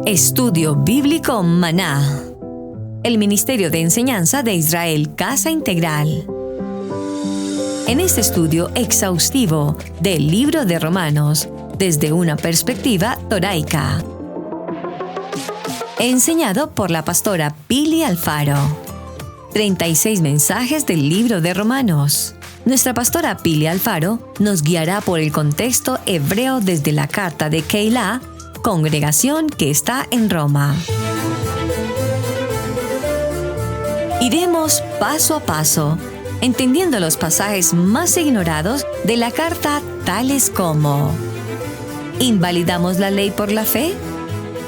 Estudio Bíblico Maná. El Ministerio de Enseñanza de Israel Casa Integral. En este estudio exhaustivo del libro de Romanos, desde una perspectiva toraica. Enseñado por la pastora Pili Alfaro. 36 mensajes del libro de Romanos. Nuestra pastora Pili Alfaro nos guiará por el contexto hebreo desde la carta de Keilah, congregación que está en Roma. Iremos paso a paso, entendiendo los pasajes más ignorados de la carta, tales como: ¿invalidamos la ley por la fe?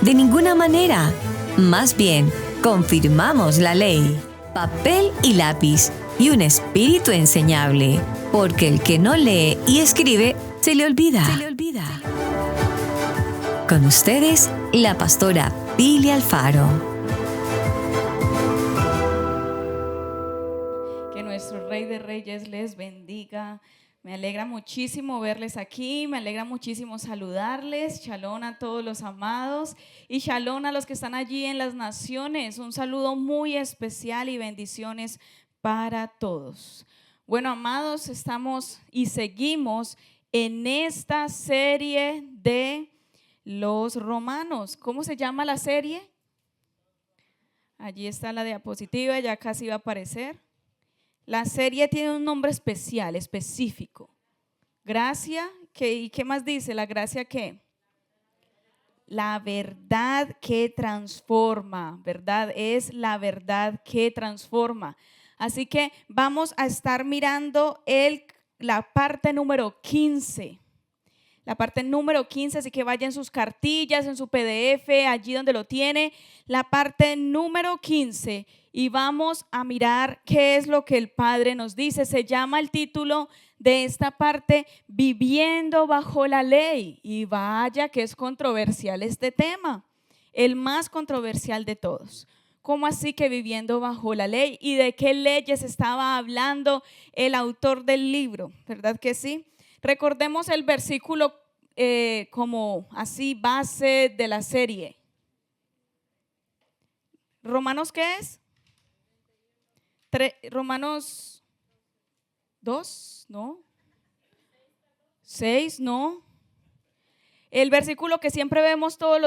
De ninguna manera. Más bien, confirmamos la ley. Papel y lápiz y un espíritu enseñable, porque el que no lee y escribe, se le olvida. Con ustedes, la pastora Pili Alfaro. Que nuestro Rey de Reyes les bendiga. Me alegra muchísimo verles aquí, me alegra muchísimo saludarles. Shalom a todos los amados y shalom a los que están allí en las naciones. Un saludo muy especial y bendiciones para todos. Bueno, amados, estamos y seguimos en esta serie de los Romanos. ¿Cómo se llama la serie? Allí está la diapositiva, ya casi va a aparecer. La serie tiene un nombre especial, específico. Gracia, ¿y qué más dice? ¿La gracia qué? La verdad que transforma, ¿verdad? Es la verdad que transforma. Así que vamos a estar mirando la parte número 15. La parte número 15, así que vaya en sus cartillas, en su PDF, allí donde lo tiene. La parte número 15. Y vamos a mirar qué es lo que el Padre nos dice. Se llama el título de esta parte, Viviendo bajo la ley. Y vaya que es controversial este tema, el más controversial de todos. ¿Cómo así que viviendo bajo la ley? ¿Y de qué leyes estaba hablando el autor del libro? ¿Verdad que sí? Recordemos el versículo como así base de la serie. ¿Romanos qué es? Romanos 2, ¿no? 6, ¿no? El versículo que siempre vemos todos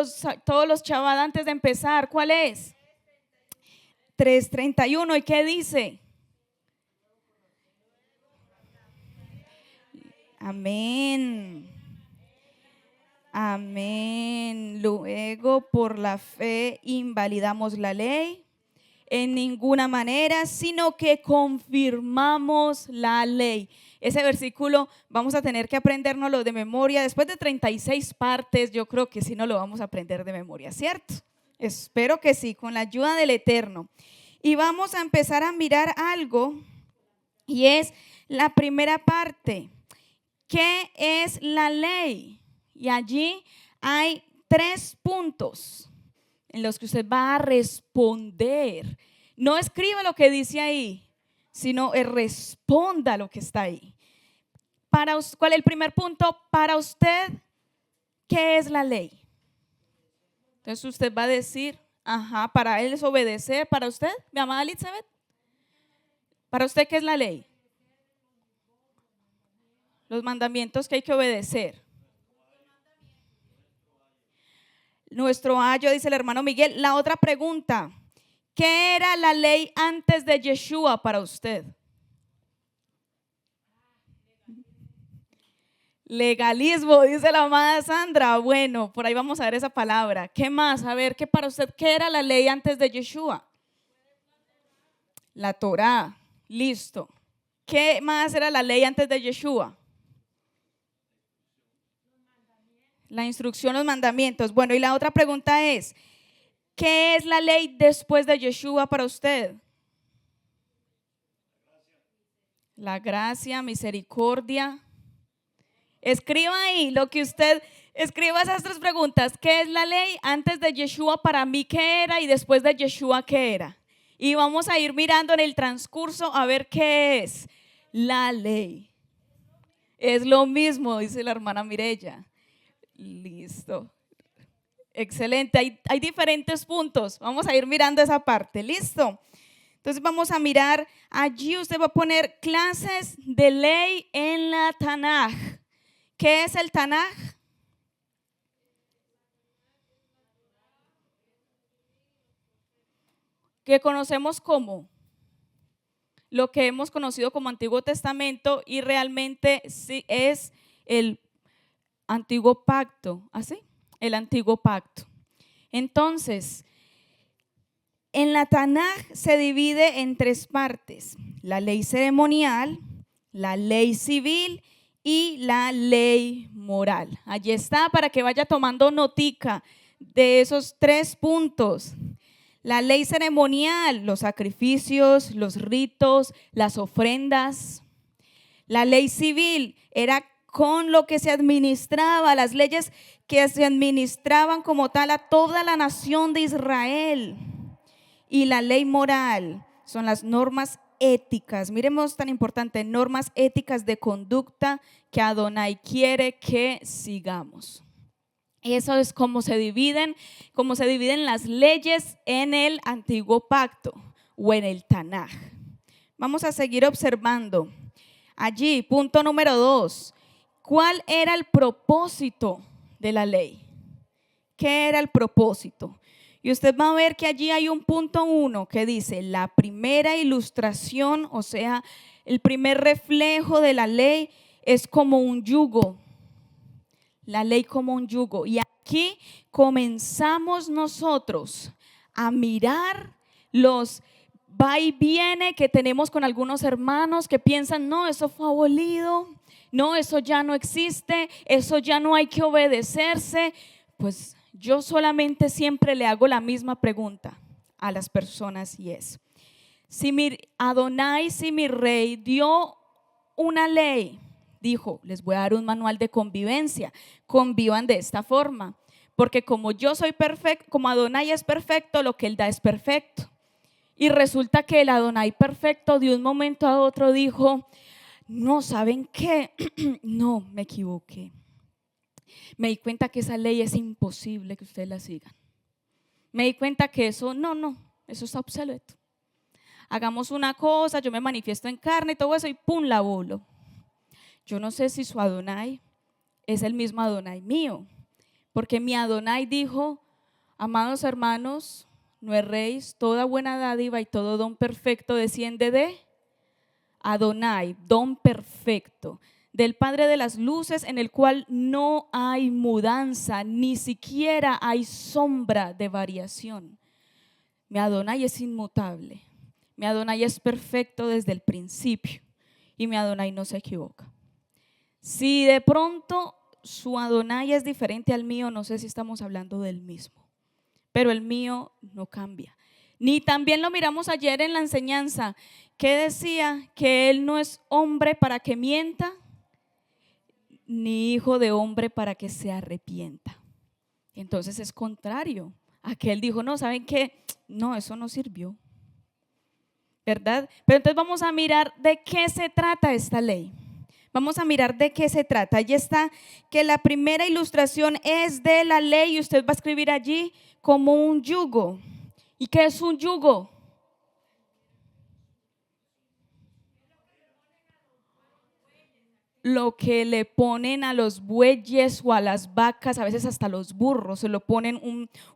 los chavadas antes de empezar, ¿cuál es? 3:31. ¿Y qué dice? Amén. Amén. Luego, por la fe invalidamos la ley. En ninguna manera, sino que confirmamos la ley. Ese versículo vamos a tener que aprendérnoslo de memoria. Después de 36 partes, yo creo que sí nos lo vamos a aprender de memoria, ¿cierto? Espero que sí, con la ayuda del Eterno. Y vamos a empezar a mirar algo, y es la primera parte. ¿Qué es la ley? Y allí hay 3 puntos en los que usted va a responder. No escriba lo que dice ahí, sino responda lo que está ahí. ¿Cuál es el primer punto? Para usted, ¿qué es la ley? Entonces usted va a decir, para él es obedecer. ¿Para usted, mi amada Elizabeth? ¿Para usted qué es la ley? Los mandamientos que hay que obedecer. Nuestro ayo, dice el hermano Miguel. La otra pregunta, ¿qué era la ley antes de Yeshua para usted? Legalismo, dice la amada Sandra. Bueno, por ahí vamos a ver esa palabra. ¿Qué más? A ver, ¿qué para usted? ¿Qué era la ley antes de Yeshua? La Torá. Listo. ¿Qué más era la ley antes de Yeshua? La instrucción, los mandamientos. Bueno, y la otra pregunta es, ¿qué es la ley después de Yeshua para usted? La gracia, misericordia. Escriba ahí lo que usted, escriba esas 3 preguntas. ¿Qué es la ley antes de Yeshua para mí? ¿Qué era? Y después de Yeshua, ¿qué era? Y vamos a ir mirando en el transcurso a ver qué es la ley. Es lo mismo, dice la hermana Mirella. Listo. Excelente, hay diferentes puntos. Vamos a ir mirando esa parte, ¿listo? Entonces vamos a mirar, allí usted va a poner clases de ley en la Tanaj. ¿Qué es el Tanaj? Que conocemos como lo que hemos conocido como Antiguo Testamento y realmente sí es el Antiguo Pacto, ¿así? El Antiguo Pacto. Entonces, en la Tanaj se divide en tres partes: la ley ceremonial, la ley civil y la ley moral. Allí está para que vaya tomando notica de esos tres puntos. La ley ceremonial, los sacrificios, los ritos, las ofrendas. La ley civil era con lo que se administraba, las leyes que se administraban como tal a toda la nación de Israel. Y la ley moral son las normas éticas. Miremos, tan importante, normas éticas de conducta que Adonai quiere que sigamos. Eso es como se dividen las leyes en el Antiguo Pacto o en el Tanaj. Vamos a seguir observando. Allí, punto número 2. ¿Cuál era el propósito de la ley? ¿Qué era el propósito? Y usted va a ver que allí hay un punto 1 que dice: la primera ilustración, o sea, el primer reflejo de la ley es como un yugo. La ley como un yugo. Y aquí comenzamos nosotros a mirar los va y viene que tenemos con algunos hermanos que piensan: no, eso fue abolido, no, eso ya no existe, eso ya no hay que obedecerse. Pues yo solamente siempre le hago la misma pregunta a las personas, y es: si mi Adonai, si mi rey dio una ley, dijo, les voy a dar un manual de convivencia, convivan de esta forma, porque como yo soy perfecto, como Adonai es perfecto, lo que él da es perfecto. Y resulta que el Adonai perfecto de un momento a otro dijo: no, ¿saben qué? No, me equivoqué. Me di cuenta que esa ley es imposible que ustedes la sigan. Me di cuenta que eso, no, eso está obsoleto. Hagamos una cosa, yo me manifiesto en carne y todo eso, y pum, la abolo. Yo no sé si su Adonai es el mismo Adonai mío, porque mi Adonai dijo: amados hermanos, no erréis, toda buena dádiva y todo don perfecto desciende de Adonai, don perfecto, del Padre de las luces, en el cual no hay mudanza, ni siquiera hay sombra de variación. Mi Adonai es inmutable, mi Adonai es perfecto desde el principio y mi Adonai no se equivoca. Si de pronto su Adonai es diferente al mío, no sé si estamos hablando del mismo, pero el mío no cambia. Ni también lo miramos ayer en la enseñanza, que decía que él no es hombre para que mienta, ni hijo de hombre para que se arrepienta. Entonces es contrario a que él dijo: no, ¿saben qué? No, eso no sirvió, ¿verdad? Pero entonces vamos a mirar de qué se trata esta ley. Vamos a mirar de qué se trata. Allí está que la primera ilustración es de la ley y usted va a escribir allí como un yugo. ¿Y qué es un yugo? Lo que le ponen a los bueyes o a las vacas, a veces hasta los burros, se lo ponen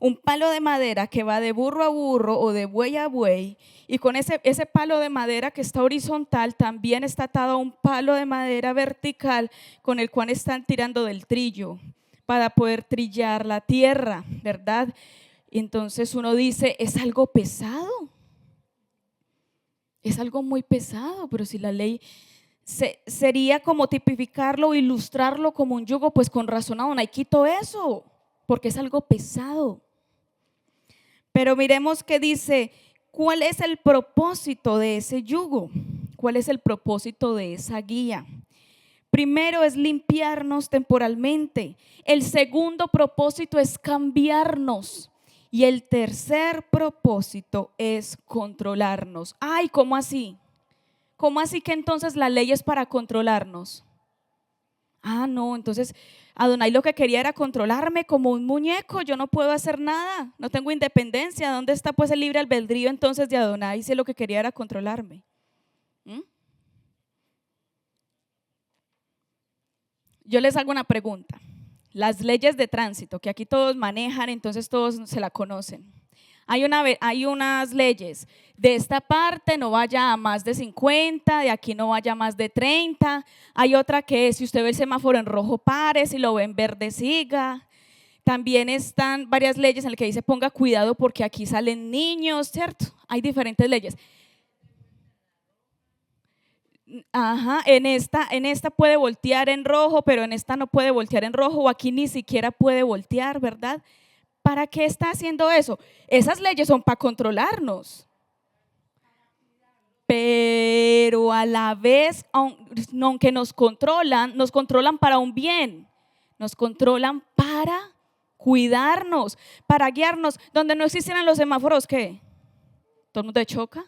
un palo de madera que va de burro a burro o de buey a buey, y con ese palo de madera que está horizontal también está atado a un palo de madera vertical con el cual están tirando del trillo para poder trillar la tierra, ¿verdad? Y entonces uno dice: es algo pesado, es algo muy pesado, pero si la ley sería como tipificarlo o ilustrarlo como un yugo, pues con razón Adonai quitó eso, porque es algo pesado. Pero miremos qué dice: ¿cuál es el propósito de ese yugo? ¿Cuál es el propósito de esa guía? Primero es limpiarnos temporalmente. El segundo propósito es cambiarnos. Y el tercer propósito es controlarnos. Ay, ¿cómo así? ¿Cómo así que entonces la ley es para controlarnos? Ah, no, entonces Adonai lo que quería era controlarme como un muñeco. Yo no puedo hacer nada, no tengo independencia. ¿Dónde está pues el libre albedrío entonces de Adonai si lo que quería era controlarme? ¿Mm? Yo les hago una pregunta. Las leyes de tránsito, que aquí todos manejan, entonces todos se la conocen. Hay unas leyes, de esta parte no vaya a más de 50, de aquí no vaya a más de 30. Hay otra que si usted ve el semáforo en rojo, pare, si lo ve en verde, siga. También están varias leyes en las que dice ponga cuidado porque aquí salen niños, ¿cierto? Hay diferentes leyes. Ajá, en esta puede voltear en rojo, pero en esta no puede voltear en rojo, o aquí ni siquiera puede voltear, ¿verdad? ¿Para qué está haciendo eso? Esas leyes son para controlarnos. Pero a la vez, aunque nos controlan para un bien, nos controlan para cuidarnos, para guiarnos. Donde no existieran los semáforos, ¿qué? ¿Todo el mundo choca?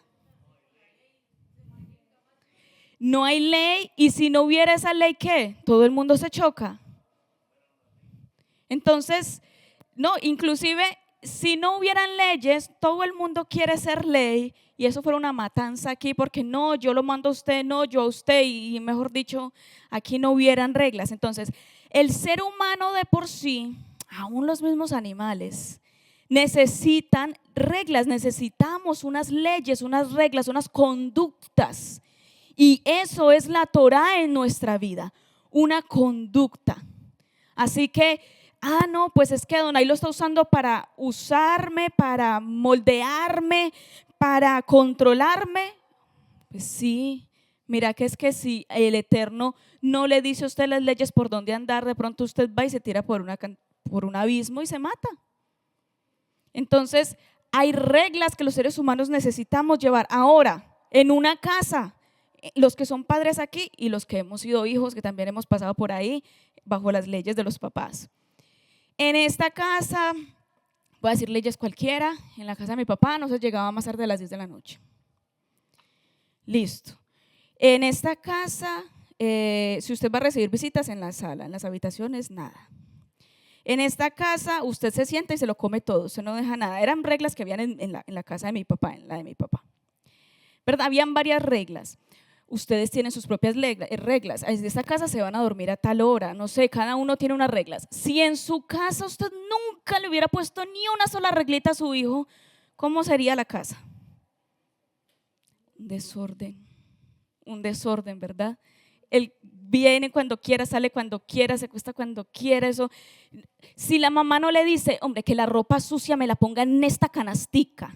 No hay ley, y si no hubiera esa ley, ¿qué? Todo el mundo se choca. Entonces, no, inclusive si no hubieran leyes, todo el mundo quiere ser ley, y eso fuera una matanza aquí, porque no, yo lo mando a usted, no, yo a usted, y mejor dicho, aquí no hubieran reglas. Entonces, el ser humano de por sí, aún los mismos animales, necesitan reglas, necesitamos unas leyes, unas reglas, unas conductas. Y eso es la Torá en nuestra vida, una conducta. Así que, no, pues es que Adonai lo está usando para usarme, para moldearme, para controlarme. Pues sí, mira que es que si el Eterno no le dice a usted las leyes por dónde andar, de pronto usted va y se tira por un abismo y se mata. Entonces, hay reglas que los seres humanos necesitamos llevar. Ahora, en una casa, los que son padres aquí y los que hemos sido hijos, que también hemos pasado por ahí bajo las leyes de los papás. En esta casa, voy a decir leyes cualquiera, en la casa de mi papá no se llegaba más tarde de las 10 de la noche. Listo. En esta casa, si usted va a recibir visitas en la sala, en las habitaciones, nada. En esta casa usted se sienta y se lo come todo, usted no deja nada. Eran reglas que habían en la casa de mi papá, en la de mi papá. ¿Verdad? Habían varias reglas. Ustedes tienen sus propias reglas. En esta casa se van a dormir a tal hora, no sé, cada uno tiene unas reglas. Si en su casa usted nunca le hubiera puesto ni una sola reglita a su hijo, ¿cómo sería la casa? Un desorden, ¿verdad? Él viene cuando quiera, sale cuando quiera, se acuesta cuando quiera. Eso. Si la mamá no le dice, hombre, que la ropa sucia me la ponga en esta canastica,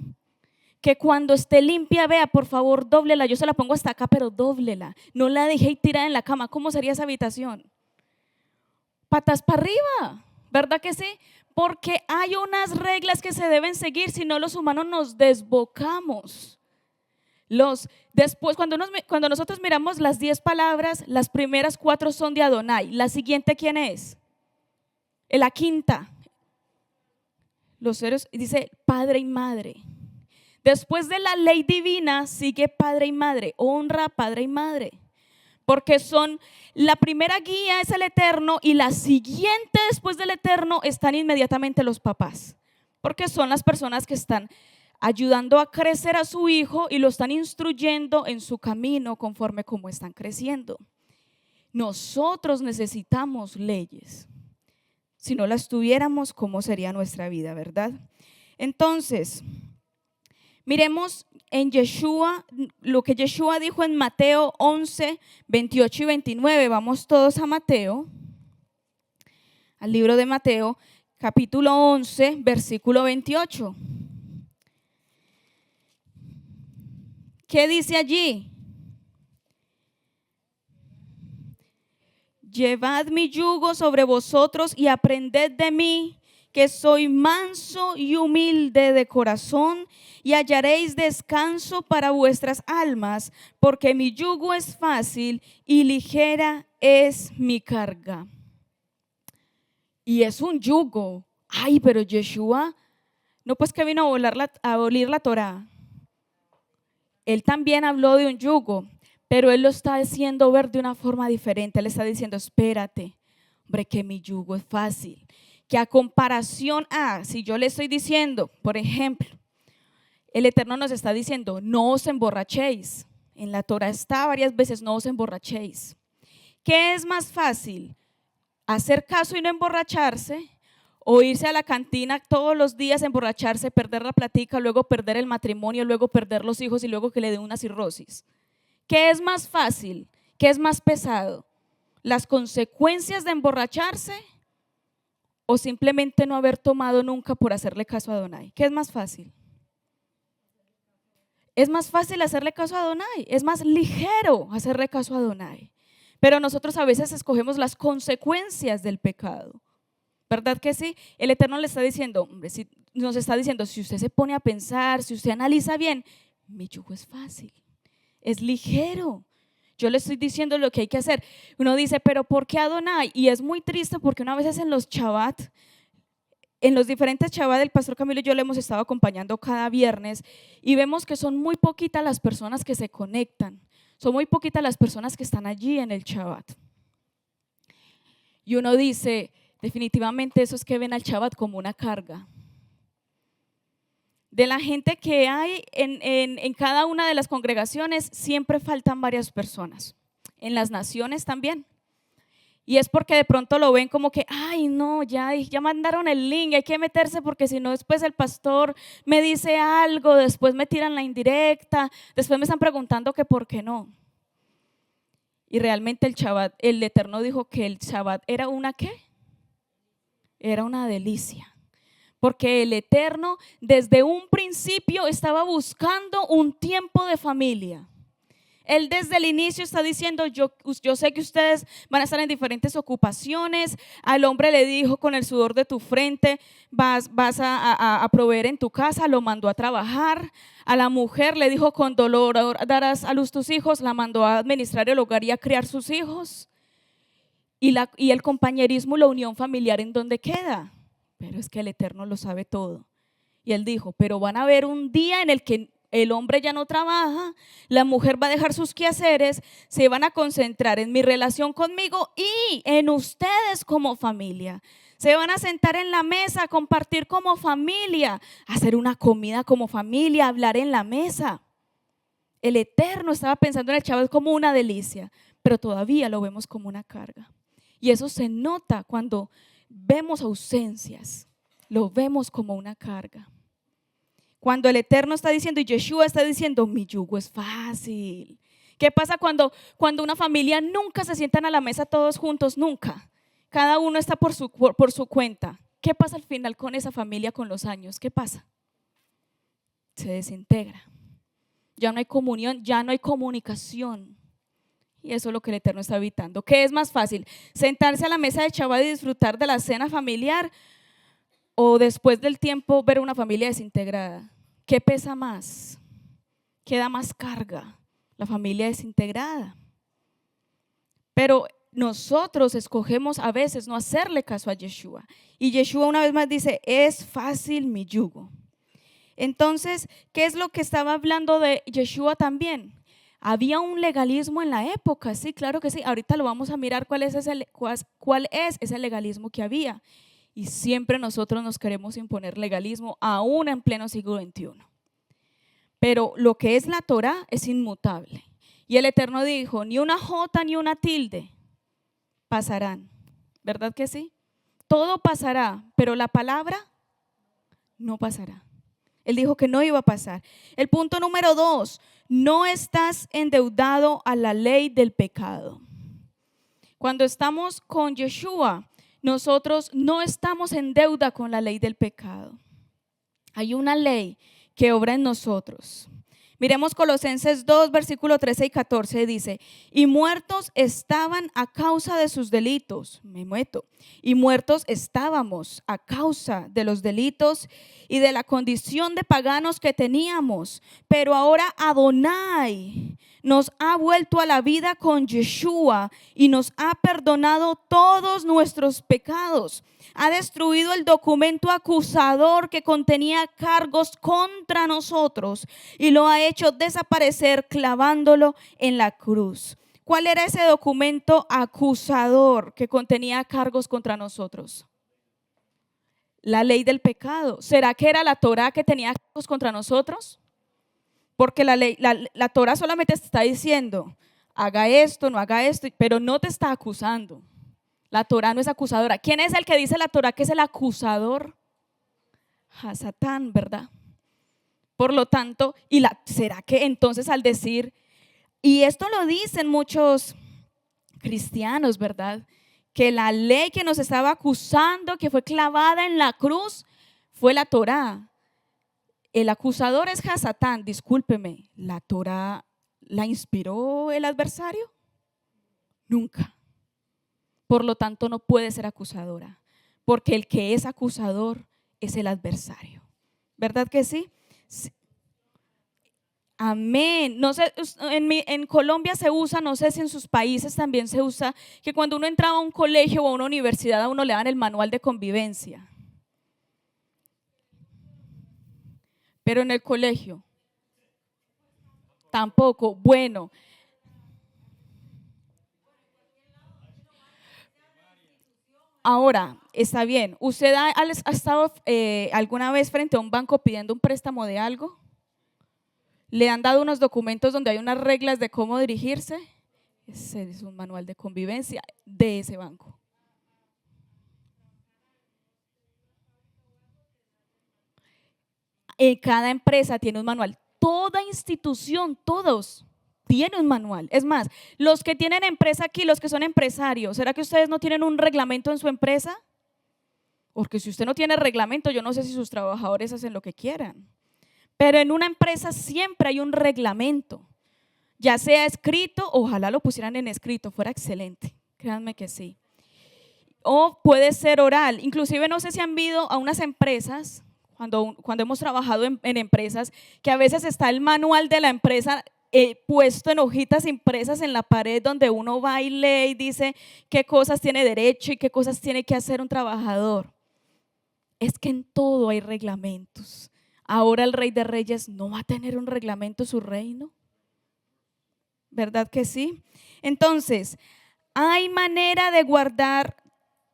que cuando esté limpia, vea, por favor, dóblela, yo se la pongo hasta acá, pero dóblela, no la dejé tirada en la cama. ¿Cómo sería esa habitación? Patas para arriba, ¿verdad que sí? Porque hay unas reglas que se deben seguir, si no los humanos nos desbocamos. Después, cuando nosotros miramos las 10 palabras, las primeras 4 son de Adonai. La siguiente, ¿quién es? La quinta. Los seres, dice padre y madre. Después de la ley divina sigue padre y madre, honra padre y madre, porque la primera guía es el Eterno y la siguiente después del Eterno están inmediatamente los papás, porque son las personas que están ayudando a crecer a su hijo y lo están instruyendo en su camino conforme como están creciendo. Nosotros necesitamos leyes. Si no las tuviéramos, ¿cómo sería nuestra vida, verdad? Entonces, miremos en Yeshua, lo que Yeshua dijo en Mateo 11, 28 y 29. Vamos todos a Mateo, al libro de Mateo, capítulo 11, versículo 28. ¿Qué dice allí? Llevad mi yugo sobre vosotros y aprended de mí, que soy manso y humilde de corazón, y hallaréis descanso para vuestras almas, porque mi yugo es fácil y ligera es mi carga. Y es un yugo. Ay, pero Yeshua, no, pues que vino a abolir la Torá. Él también habló de un yugo, Pero Él lo está haciendo ver de una forma diferente. Él está diciendo, espérate, hombre, que mi yugo es fácil. Que a comparación a, si yo le estoy diciendo, por ejemplo, el Eterno nos está diciendo, no os emborrachéis. En la Torah está varias veces, no os emborrachéis. ¿Qué es más fácil? ¿Hacer caso y no emborracharse? ¿O irse a la cantina todos los días, emborracharse, perder la platica, luego perder el matrimonio, luego perder los hijos y luego que le dé una cirrosis? ¿Qué es más fácil? ¿Qué es más pesado? ¿Las consecuencias de emborracharse o simplemente no haber tomado nunca por hacerle caso a Adonai? ¿Qué es más fácil? Es más fácil hacerle caso a Adonai, es más ligero hacerle caso a Adonai. Pero nosotros a veces escogemos las consecuencias del pecado. ¿Verdad que sí? El Eterno le está diciendo, hombre, nos está diciendo, si usted se pone a pensar, si usted analiza bien, mi yugo es fácil, es ligero. Yo le estoy diciendo lo que hay que hacer. Uno dice, pero ¿por qué Adonai? Y es muy triste porque una vez en los Shabbat, en los diferentes Shabbat, el pastor Camilo y yo le hemos estado acompañando cada viernes y vemos que son muy poquitas las personas que se conectan, son muy poquitas las personas que están allí en el Shabbat. Y uno dice, definitivamente eso es que ven al Shabbat como una carga. De la gente que hay en cada una de las congregaciones, siempre faltan varias personas. En las naciones también. Y es porque de pronto lo ven como que, ay no, ya mandaron el link, hay que meterse porque si no después el pastor me dice algo, después me tiran la indirecta, después me están preguntando que por qué no. Y realmente el Shabbat, el Eterno dijo que el Shabbat era una ¿qué? Era una delicia. Porque el Eterno desde un principio estaba buscando un tiempo de familia. Él desde el inicio está diciendo, yo sé que ustedes van a estar en diferentes ocupaciones. Al hombre le dijo, con el sudor de tu frente vas a proveer en tu casa, lo mandó a trabajar. A la mujer le dijo, con dolor darás a luz tus hijos, la mandó a administrar el hogar y a criar sus hijos. Y el compañerismo, la unión familiar, ¿en dónde queda? Pero es que el Eterno lo sabe todo. Y Él dijo, pero van a haber un día en el que el hombre ya no trabaja, la mujer va a dejar sus quehaceres, se van a concentrar en mi relación conmigo y en ustedes como familia. Se van a sentar en la mesa, a compartir como familia, hacer una comida como familia, hablar en la mesa. El Eterno estaba pensando en el Shabbat como una delicia, pero todavía lo vemos como una carga. Y eso se nota cuando vemos ausencias, lo vemos como una carga. Cuando el Eterno está diciendo y Yeshua está diciendo, mi yugo es fácil. ¿Qué pasa cuando una familia nunca se sientan a la mesa todos juntos? Nunca. Cada uno está por su cuenta. ¿Qué pasa al final con esa familia con los años? ¿Qué pasa? Se desintegra. Ya no hay comunión, ya no hay comunicación. Y eso es lo que el Eterno está evitando. ¿Qué es más fácil? ¿Sentarse a la mesa de Shabbat y disfrutar de la cena familiar? ¿O después del tiempo ver una familia desintegrada? ¿Qué pesa más? ¿Qué da más carga? La familia desintegrada. Pero nosotros escogemos a veces no hacerle caso a Yeshua. Y Yeshua una vez más dice, es fácil mi yugo. Entonces, ¿qué es lo que estaba hablando de Yeshua también? Había un legalismo en la época, sí, claro que sí. Ahorita lo vamos a mirar cuál es ese legalismo que había. Y siempre nosotros nos queremos imponer legalismo, aún en pleno siglo XXI. Pero lo que es la Torah es inmutable. Y el Eterno dijo, ni una jota ni una tilde pasarán. ¿Verdad que sí? Todo pasará, pero la palabra no pasará. Él dijo que no iba a pasar. El punto número 2, no estás endeudado a la ley del pecado. Cuando estamos con Yeshua, nosotros no estamos en deuda con la ley del pecado. Hay una ley que obra en nosotros. Miremos Colosenses 2, versículo 13 y 14, dice, y muertos estaban a causa de sus delitos, y muertos estábamos a causa de los delitos y de la condición de paganos que teníamos, pero ahora Adonai nos ha vuelto a la vida con Yeshua y nos ha perdonado todos nuestros pecados. Ha destruido el documento acusador que contenía cargos contra nosotros y lo ha hecho desaparecer clavándolo en la cruz. ¿Cuál era ese documento acusador que contenía cargos contra nosotros? La ley del pecado. ¿Será que era la Torá que tenía cargos contra nosotros? Porque la Torá solamente te está diciendo, haga esto, no haga esto, pero no te está acusando. La Torá no es acusadora. ¿Quién es el que dice la Torá que es el acusador? Satán, ¿verdad? Por lo tanto, ¿será que entonces al decir, y esto lo dicen muchos cristianos, ¿verdad? Que la ley que nos estaba acusando, que fue clavada en la cruz, fue la Torá. El acusador es Satán, discúlpeme, ¿la Torá la inspiró el adversario? Nunca. Por lo tanto, no puede ser acusadora, porque el que es acusador es el adversario. ¿Verdad que sí? Sí. Amén. No sé, en Colombia se usa, no sé si en sus países también se usa, que cuando uno entraba a un colegio o a una universidad a uno le dan el manual de convivencia. Pero en el colegio tampoco. Bueno, ahora está bien. ¿Usted ha estado alguna vez frente a un banco pidiendo un préstamo de algo? ¿Le han dado unos documentos donde hay unas reglas de cómo dirigirse? Ese es un manual de convivencia de ese banco. Cada empresa tiene un manual. Toda institución, todos tienen un manual. Es más, los que tienen empresa aquí, los que son empresarios, ¿será que ustedes no tienen un reglamento en su empresa? Porque si usted no tiene reglamento, yo no sé si sus trabajadores hacen lo que quieran. Pero en una empresa siempre hay un reglamento, ya sea escrito, ojalá lo pusieran en escrito, fuera excelente, créanme que sí. O puede ser oral, inclusive no sé si han ido a unas empresas, cuando hemos trabajado en empresas, que a veces está el manual de la empresa puesto en hojitas impresas en la pared donde uno va y lee y dice qué cosas tiene derecho y qué cosas tiene que hacer un trabajador. Es que en todo hay reglamentos. Ahora el Rey de Reyes no va a tener un reglamento en su reino. ¿Verdad que sí? Entonces, ¿hay manera de guardar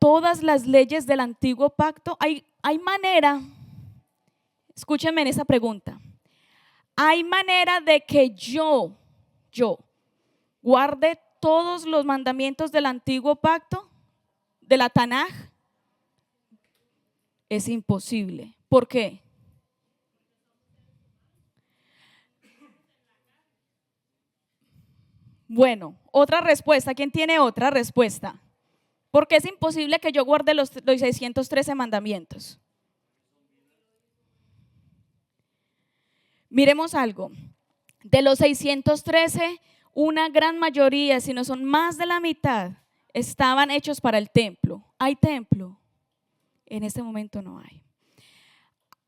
todas las leyes del antiguo pacto? ¿Hay manera? Escúchenme en esa pregunta. ¿Hay manera de que yo guarde todos los mandamientos del antiguo pacto? ¿De la Tanaj? Es imposible. ¿Por qué? Bueno, otra respuesta. ¿Quién tiene otra respuesta? Porque es imposible que yo guarde los 613 mandamientos. Miremos algo. De los 613, una gran mayoría, si no son más de la mitad, estaban hechos para el templo. ¿Hay templo? En este momento no hay.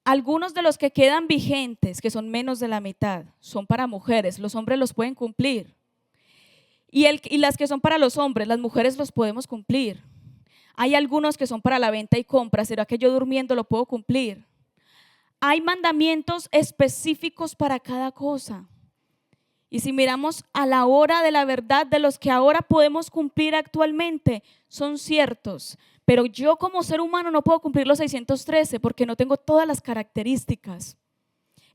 Algunos de los que quedan vigentes, que son menos de la mitad, son para mujeres. Los hombres los pueden cumplir. Y las que son para los hombres, las mujeres los podemos cumplir. Hay algunos que son para la venta y compra. ¿Será que yo durmiendo lo puedo cumplir? Hay mandamientos específicos para cada cosa. Y si miramos a la hora de la verdad, de los que ahora podemos cumplir actualmente, son ciertos. Pero yo como ser humano no puedo cumplir los 613 porque no tengo todas las características.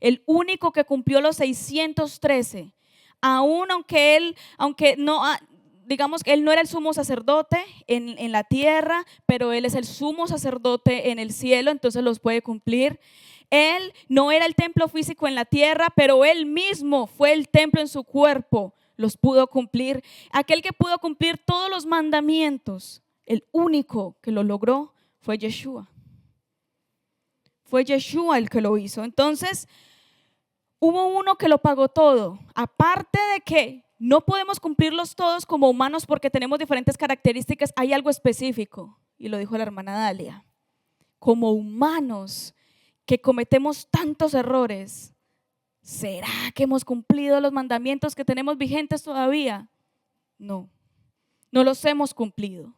El único que cumplió los 613, aunque no, digamos que él no era el sumo sacerdote en la tierra, pero él es el sumo sacerdote en el cielo, entonces los puede cumplir. Él no era el templo físico en la tierra, pero él mismo fue el templo en su cuerpo, los pudo cumplir. Aquel que pudo cumplir todos los mandamientos, el único que lo logró fue Yeshua. Fue Yeshua el que lo hizo. Entonces, hubo uno que lo pagó todo. Aparte de que no podemos cumplirlos todos como humanos porque tenemos diferentes características, hay algo específico, y lo dijo la hermana Dalia. Como humanos que cometemos tantos errores, ¿Será que hemos cumplido los mandamientos que tenemos vigentes todavía? No, no los hemos cumplido.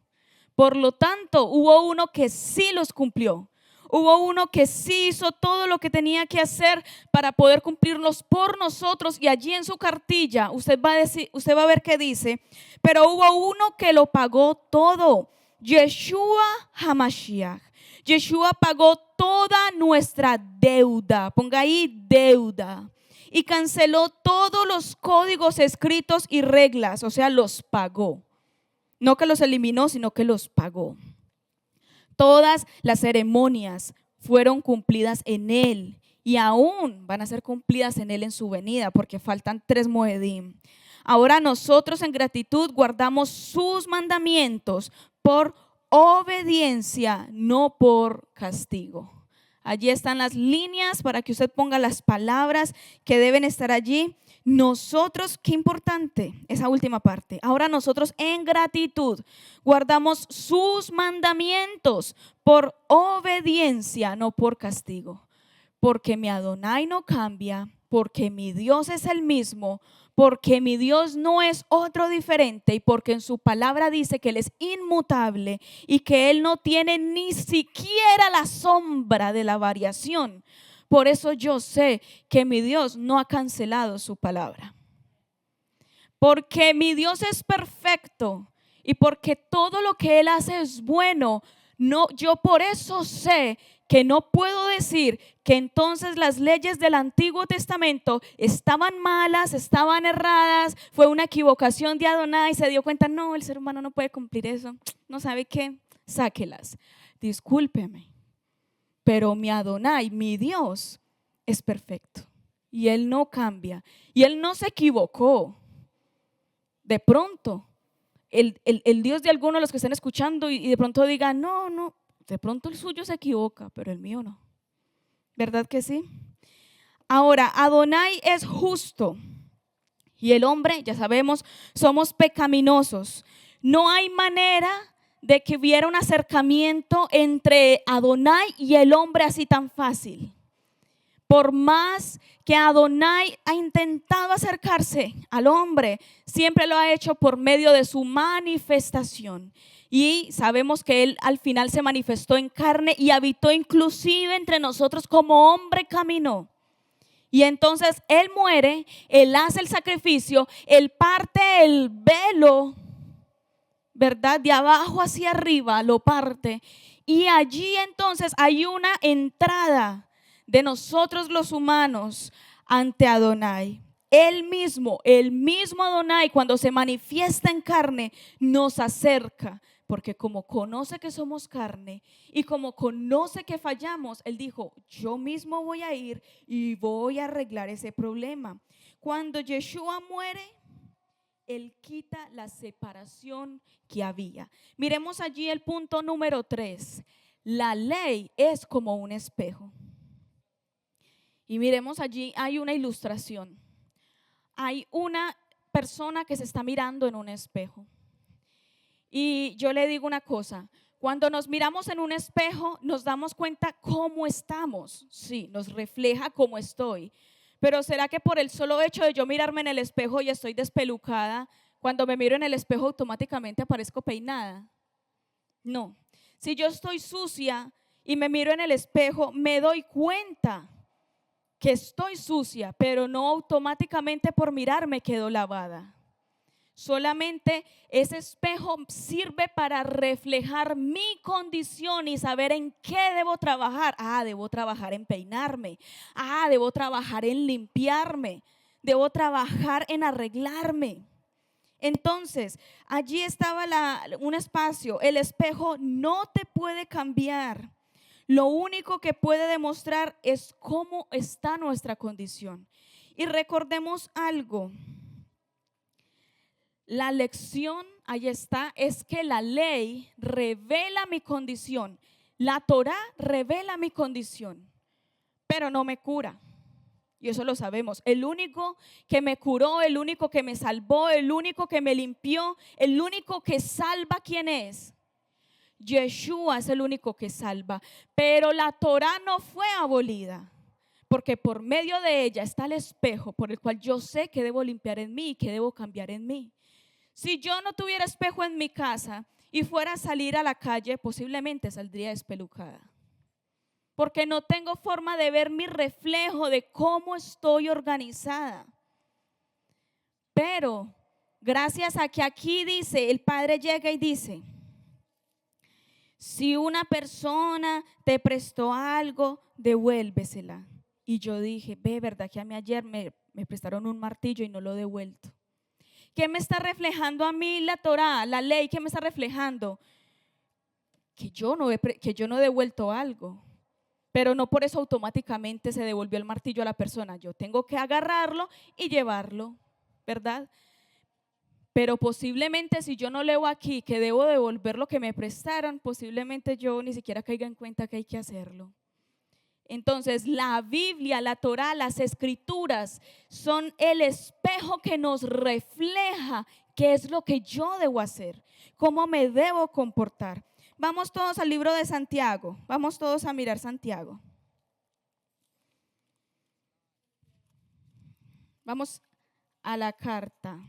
Por lo tanto, hubo uno que sí los cumplió. Hubo uno que sí hizo todo lo que tenía que hacer para poder cumplirlos por nosotros. Y allí en su cartilla usted va a ver que dice, pero hubo uno que lo pagó todo. Yeshua HaMashiach. Yeshua pagó toda nuestra deuda. Ponga ahí deuda. Y canceló todos los códigos escritos y reglas. O sea, los pagó. No que los eliminó, sino que los pagó. Todas las ceremonias fueron cumplidas en Él y aún van a ser cumplidas en Él en su venida, porque faltan 3 moedim. Ahora nosotros en gratitud guardamos sus mandamientos por obediencia, no por castigo. Allí están las líneas para que usted ponga las palabras que deben estar allí. Nosotros, qué importante esa última parte. Ahora nosotros en gratitud guardamos sus mandamientos por obediencia, no por castigo. Porque mi Adonai no cambia, porque mi Dios es el mismo, porque mi Dios no es otro diferente y porque en su palabra dice que Él es inmutable y que Él no tiene ni siquiera la sombra de la variación. Por eso yo sé que mi Dios no ha cancelado su palabra. Porque mi Dios es perfecto y porque todo lo que Él hace es bueno. No, yo por eso sé que no puedo decir que entonces las leyes del Antiguo Testamento estaban malas, estaban erradas, fue una equivocación de Adonai, se dio cuenta, no, el ser humano no puede cumplir eso, no sabe qué, sáquelas. Discúlpeme, pero mi Adonai, mi Dios, es perfecto y Él no cambia y Él no se equivocó. De pronto, el Dios de algunos de los que están escuchando y de pronto diga, no, de pronto el suyo se equivoca, pero el mío no. ¿Verdad que sí? Ahora, Adonai es justo y el hombre, ya sabemos, somos pecaminosos. No hay manera de que hubiera un acercamiento entre Adonai y el hombre así tan fácil. Por más que Adonai ha intentado acercarse al hombre, siempre lo ha hecho por medio de su manifestación. Y sabemos que Él al final se manifestó en carne y habitó inclusive entre nosotros como hombre caminó. Y entonces Él muere, Él hace el sacrificio, Él parte el velo, ¿verdad? De abajo hacia arriba lo parte. Y allí entonces hay una entrada de nosotros los humanos ante Adonai. El mismo Adonai cuando se manifiesta en carne nos acerca, porque como conoce que somos carne y como conoce que fallamos, Él dijo, yo mismo voy a ir y voy a arreglar ese problema. Cuando Yeshua muere, Él quita la separación que había. Miremos allí el punto número 3. La ley es como un espejo. Y miremos allí, hay una ilustración. Hay una persona que se está mirando en un espejo. Y yo le digo una cosa, cuando nos miramos en un espejo nos damos cuenta cómo estamos. Sí, nos refleja cómo estoy. Pero ¿será que por el solo hecho de yo mirarme en el espejo y estoy despelucada, cuando me miro en el espejo automáticamente aparezco peinada? No. Si yo estoy sucia y me miro en el espejo, me doy cuenta que estoy sucia, pero no automáticamente por mirarme quedo lavada. Solamente ese espejo sirve para reflejar mi condición y saber en qué debo trabajar. Debo trabajar en peinarme. Debo trabajar en limpiarme. Debo trabajar en arreglarme. Entonces, allí estaba un espacio. El espejo no te puede cambiar. Lo único que puede demostrar es cómo está nuestra condición. Y recordemos algo. La lección, ahí está, es que la ley revela mi condición. La Torá revela mi condición, pero no me cura. Y eso lo sabemos. El único que me curó, el único que me salvó, el único que me limpió, el único que salva, ¿quién es? Yeshua es el único que salva. Pero la Torá no fue abolida. porque por medio de ella está el espejo por el cual yo sé que debo limpiar en mí y que debo cambiar en mí. Si yo no tuviera espejo en mi casa y fuera a salir a la calle, posiblemente saldría despelucada, porque no tengo forma de ver mi reflejo de cómo estoy organizada. Pero gracias a que aquí dice, el Padre llega y dice: si una persona te prestó algo, devuélvesela. Y yo dije, ve, ¿verdad que a mí ayer me prestaron un martillo y no lo he devuelto? ¿Qué me está reflejando a mí la Torá, la ley? ¿Qué me está reflejando? Que yo no he devuelto algo, pero no por eso automáticamente se devolvió el martillo a la persona. Yo tengo que agarrarlo y llevarlo, ¿verdad? Pero posiblemente si yo no leo aquí que debo devolver lo que me prestaron, posiblemente yo ni siquiera caiga en cuenta que hay que hacerlo. Entonces la Biblia, la Torá, las Escrituras son el espejo que nos refleja qué es lo que yo debo hacer, cómo me debo comportar. Vamos todos al libro de Santiago, vamos todos a mirar Santiago. Vamos a la carta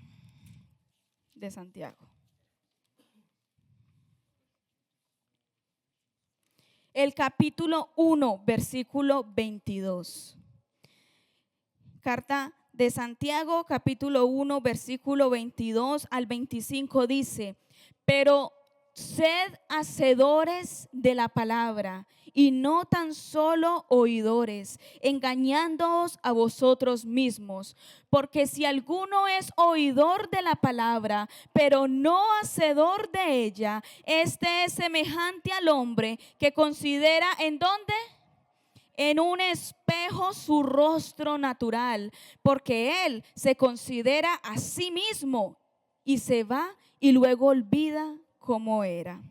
de Santiago. El capítulo 1, versículo 22. Carta de Santiago, capítulo 1, versículo 22 al 25 dice: pero sed hacedores de la palabra y no tan solo oidores, engañándoos a vosotros mismos. Porque si alguno es oidor de la palabra, pero no hacedor de ella, este es semejante al hombre que considera ¿en dónde? En un espejo su rostro natural, porque él se considera a sí mismo y se va y luego olvida cómo era.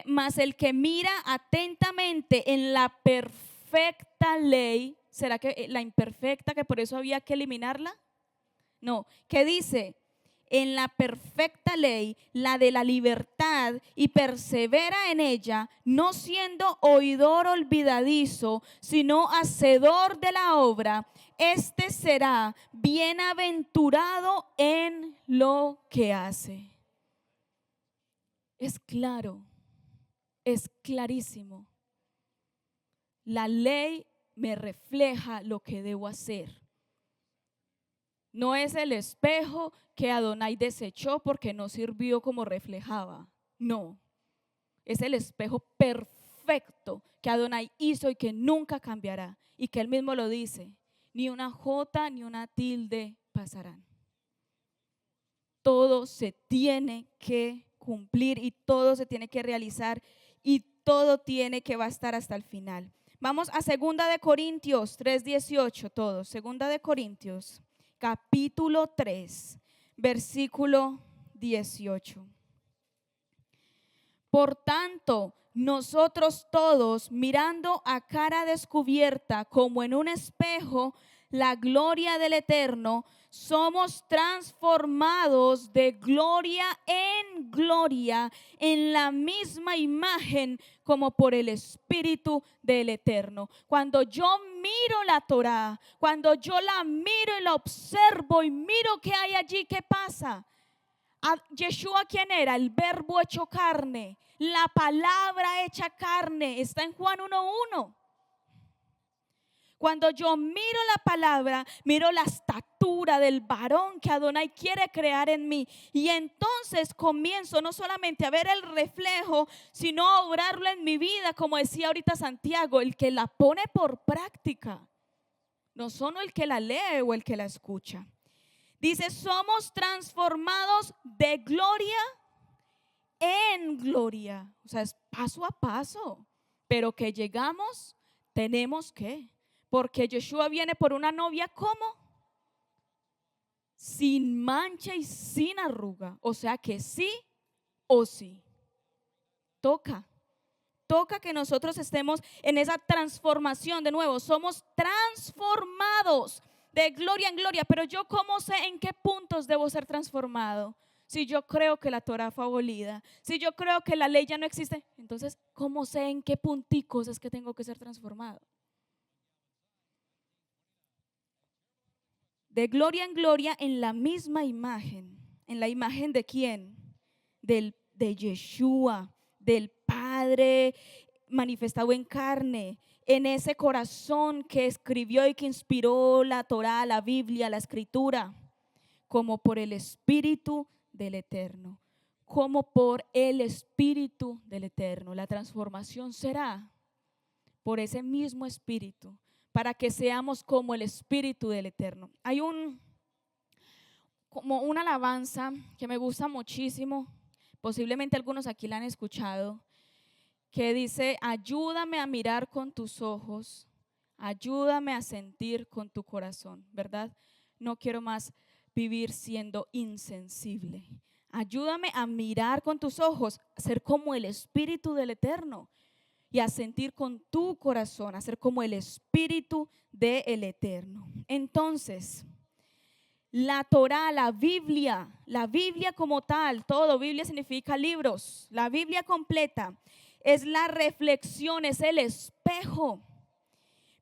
Mas el que mira atentamente en la perfecta ley, ¿será que la imperfecta, que por eso había que eliminarla? No, ¿qué dice? En la perfecta ley, la de la libertad, y persevera en ella, no siendo oidor olvidadizo, sino hacedor de la obra, este será bienaventurado en lo que hace. Es claro, es clarísimo. La ley me refleja lo que debo hacer. No es el espejo que Adonai desechó porque no sirvió como reflejaba. No, es el espejo perfecto que Adonai hizo y que nunca cambiará. Y que él mismo lo dice: ni una jota ni una tilde pasarán. Todo se tiene que cumplir y todo se tiene que realizar y todo tiene que bastar hasta el final. Vamos a 2 de Corintios 3:18 todos. 2 de Corintios capítulo 3, versículo 18. Por tanto, nosotros todos, mirando a cara descubierta como en un espejo la gloria del Eterno, somos transformados de gloria en la misma imagen como por el Espíritu del Eterno. Cuando yo miro la Torá, cuando yo la miro y la observo y miro qué hay allí, ¿qué pasa? Yeshua, ¿quién era? El verbo hecho carne, la palabra hecha carne, está en Juan 1:1. Cuando yo miro la palabra, miro la estatura del varón que Adonai quiere crear en mí. Y entonces comienzo no solamente a ver el reflejo, sino a obrarlo en mi vida, como decía ahorita Santiago, el que la pone por práctica, no solo el que la lee o el que la escucha. Dice, somos transformados de gloria en gloria. O sea, es paso a paso. Pero que llegamos, tenemos que. Porque Yeshua viene por una novia, ¿cómo? Sin mancha y sin arruga. O sea que sí o sí. Toca que nosotros estemos en esa transformación. De nuevo, somos transformados de gloria en gloria. Pero yo, ¿cómo sé en qué puntos debo ser transformado? Si yo creo que la Torá fue abolida, si yo creo que la ley ya no existe, entonces, ¿cómo sé en qué punticos es que tengo que ser transformado? de gloria en gloria en la misma imagen. ¿En la imagen de quién? De Yeshua, del Padre manifestado en carne, en ese corazón que escribió y que inspiró la Torá, la Biblia, la Escritura, como por el Espíritu del Eterno, como por el Espíritu del Eterno. La transformación será por ese mismo Espíritu, para que seamos como el Espíritu del Eterno. Hay como una alabanza que me gusta muchísimo, posiblemente algunos aquí la han escuchado, que dice: ayúdame a mirar con tus ojos, ayúdame a sentir con tu corazón, ¿verdad? No quiero más vivir siendo insensible. Ayúdame a mirar con tus ojos, a ser como el Espíritu del Eterno y a sentir con tu corazón, a ser como el Espíritu del Eterno. Entonces, la Torá, la Biblia como tal, todo, Biblia significa libros, la Biblia completa es la reflexión, es el espejo.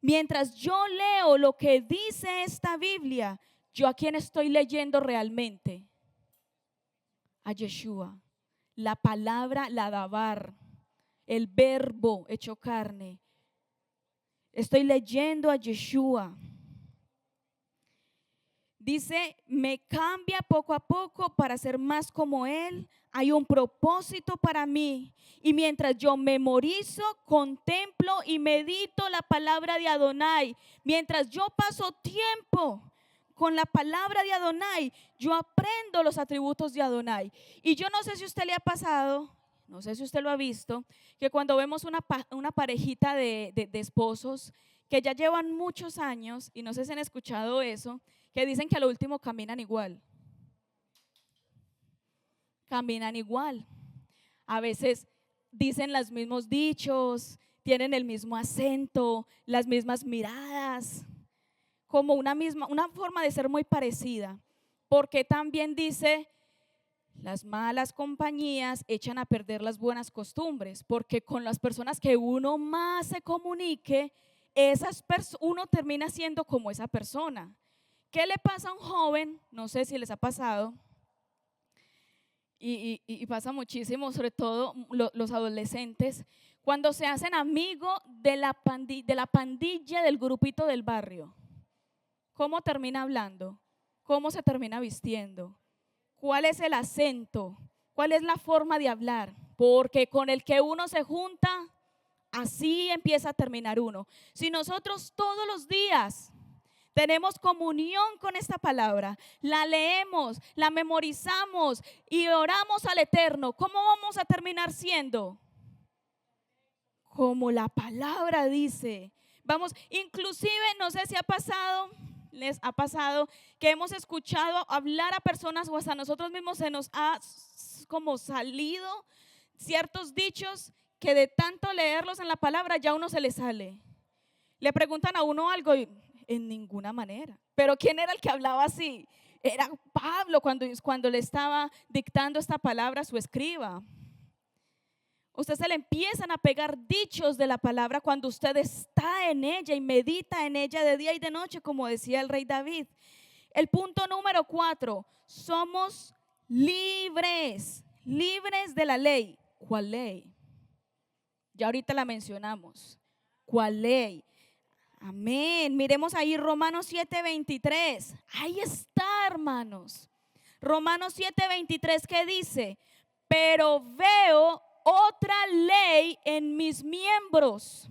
Mientras yo leo lo que dice esta Biblia, ¿yo a quién estoy leyendo realmente? A Yeshua, la palabra, la dabar, el verbo hecho carne. Estoy leyendo a Yeshua. Dice, me cambia poco a poco para ser más como Él. Hay un propósito para mí. Y mientras yo memorizo, contemplo y medito la palabra de Adonai, mientras yo paso tiempo con la palabra de Adonai, yo aprendo los atributos de Adonai. Y yo no sé si a usted le ha pasado, no sé si usted lo ha visto, que cuando vemos una parejita de esposos que ya llevan muchos años, y no sé si han escuchado eso, que dicen que a lo último caminan igual. Caminan igual. A veces dicen los mismos dichos, tienen el mismo acento, las mismas miradas, como una forma de ser muy parecida. Porque también dice, las malas compañías echan a perder las buenas costumbres, porque con las personas que uno más se comunique, uno termina siendo como esa persona. ¿Qué le pasa a un joven? No sé si les ha pasado, y pasa muchísimo, sobre todo los adolescentes, cuando se hacen amigos de la pandilla del grupito del barrio. ¿Cómo termina hablando? ¿Cómo se termina vistiendo? ¿Cuál es el acento? ¿Cuál es la forma de hablar? Porque con el que uno se junta, así empieza a terminar uno. Si nosotros todos los días tenemos comunión con esta palabra, la leemos, la memorizamos y oramos al Eterno, ¿cómo vamos a terminar siendo? Como la palabra dice. Vamos, inclusive no sé si les ha pasado que hemos escuchado hablar a personas o hasta nosotros mismos se nos ha como salido ciertos dichos que de tanto leerlos en la palabra ya a uno se le sale. Le preguntan a uno algo y en ninguna manera. Pero ¿quién era el que hablaba así? Era Pablo cuando le estaba dictando esta palabra a su escriba. Usted se le empiezan a pegar dichos de la palabra cuando usted está en ella y medita en ella de día y de noche, como decía el rey David. El punto número 4, somos libres de la ley. ¿Cuál ley? Ya ahorita la mencionamos. ¿Cuál ley? Amén. Miremos ahí Romanos 7:23. Ahí está, hermanos. Romanos 7:23, ¿qué dice? Pero veo otra ley en mis miembros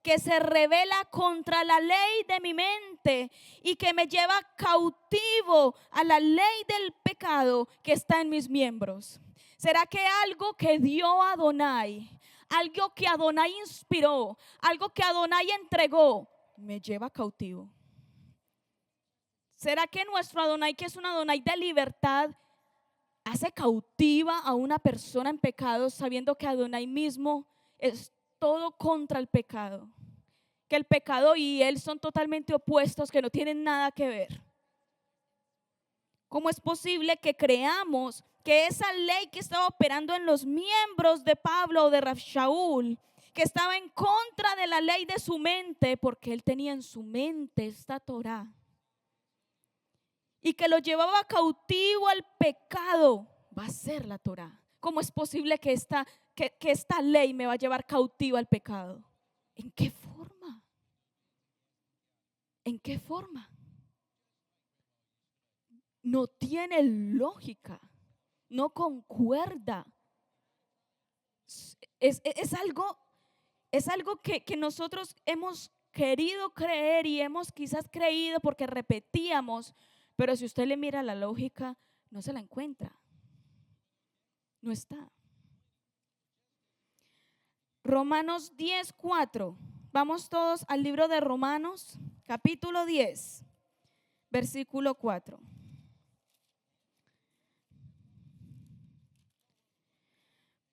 que se revela contra la ley de mi mente y que me lleva cautivo a la ley del pecado que está en mis miembros. ¿Será que algo que dio Adonai, algo que Adonai inspiró, algo que Adonai entregó, me lleva cautivo? ¿Será que nuestro Adonai, que es un Adonai de libertad, hace cautiva a una persona en pecado, sabiendo que Adonai mismo es todo contra el pecado? Que el pecado y él son totalmente opuestos, que no tienen nada que ver. ¿Cómo es posible que creamos que esa ley que estaba operando en los miembros de Pablo o de Rav Shaul, que estaba en contra de la ley de su mente, porque él tenía en su mente esta Torá, y que lo llevaba cautivo al pecado, va a ser la Torá. ¿Cómo es posible que esta ley me va a llevar cautivo al pecado? ¿En qué forma? ¿En qué forma? No tiene lógica, no concuerda. Es algo que nosotros hemos querido creer y hemos quizás creído porque repetíamos, pero si usted le mira la lógica, no se la encuentra. No está. Romanos 10:4. Vamos todos al libro de Romanos, capítulo 10, versículo 4.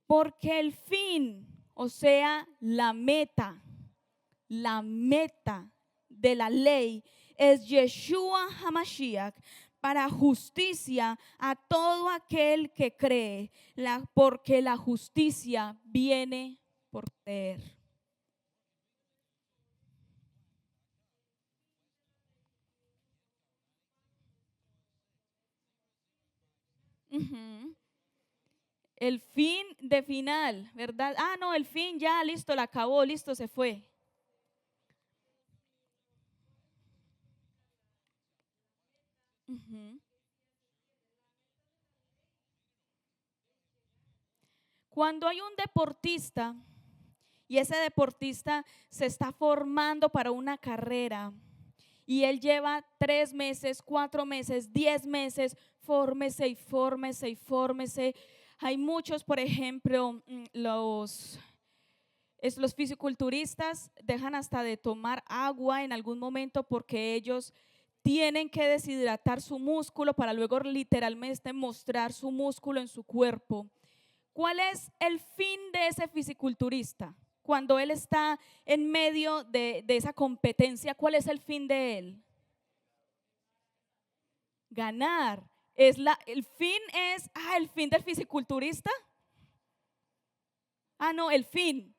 Porque el fin, o sea, la meta de la ley es Yeshua HaMashiach, para justicia a todo aquel que cree, porque la justicia viene por creer. Uh-huh. El fin de final, ¿verdad? Ah, no, el fin ya, listo, la acabó, listo, se fue. Uh-huh. Cuando hay un deportista y ese deportista se está formando para una carrera y él lleva 3 meses, 4 meses, 10 meses, fórmese y fórmese y fórmese. Hay muchos, por ejemplo, los fisiculturistas dejan hasta de tomar agua en algún momento porque ellos tienen que deshidratar su músculo para luego literalmente mostrar su músculo en su cuerpo. ¿Cuál es el fin de ese fisiculturista? Cuando él está en medio de esa competencia, ¿cuál es el fin de él? Ganar. El fin del fisiculturista. No, el fin.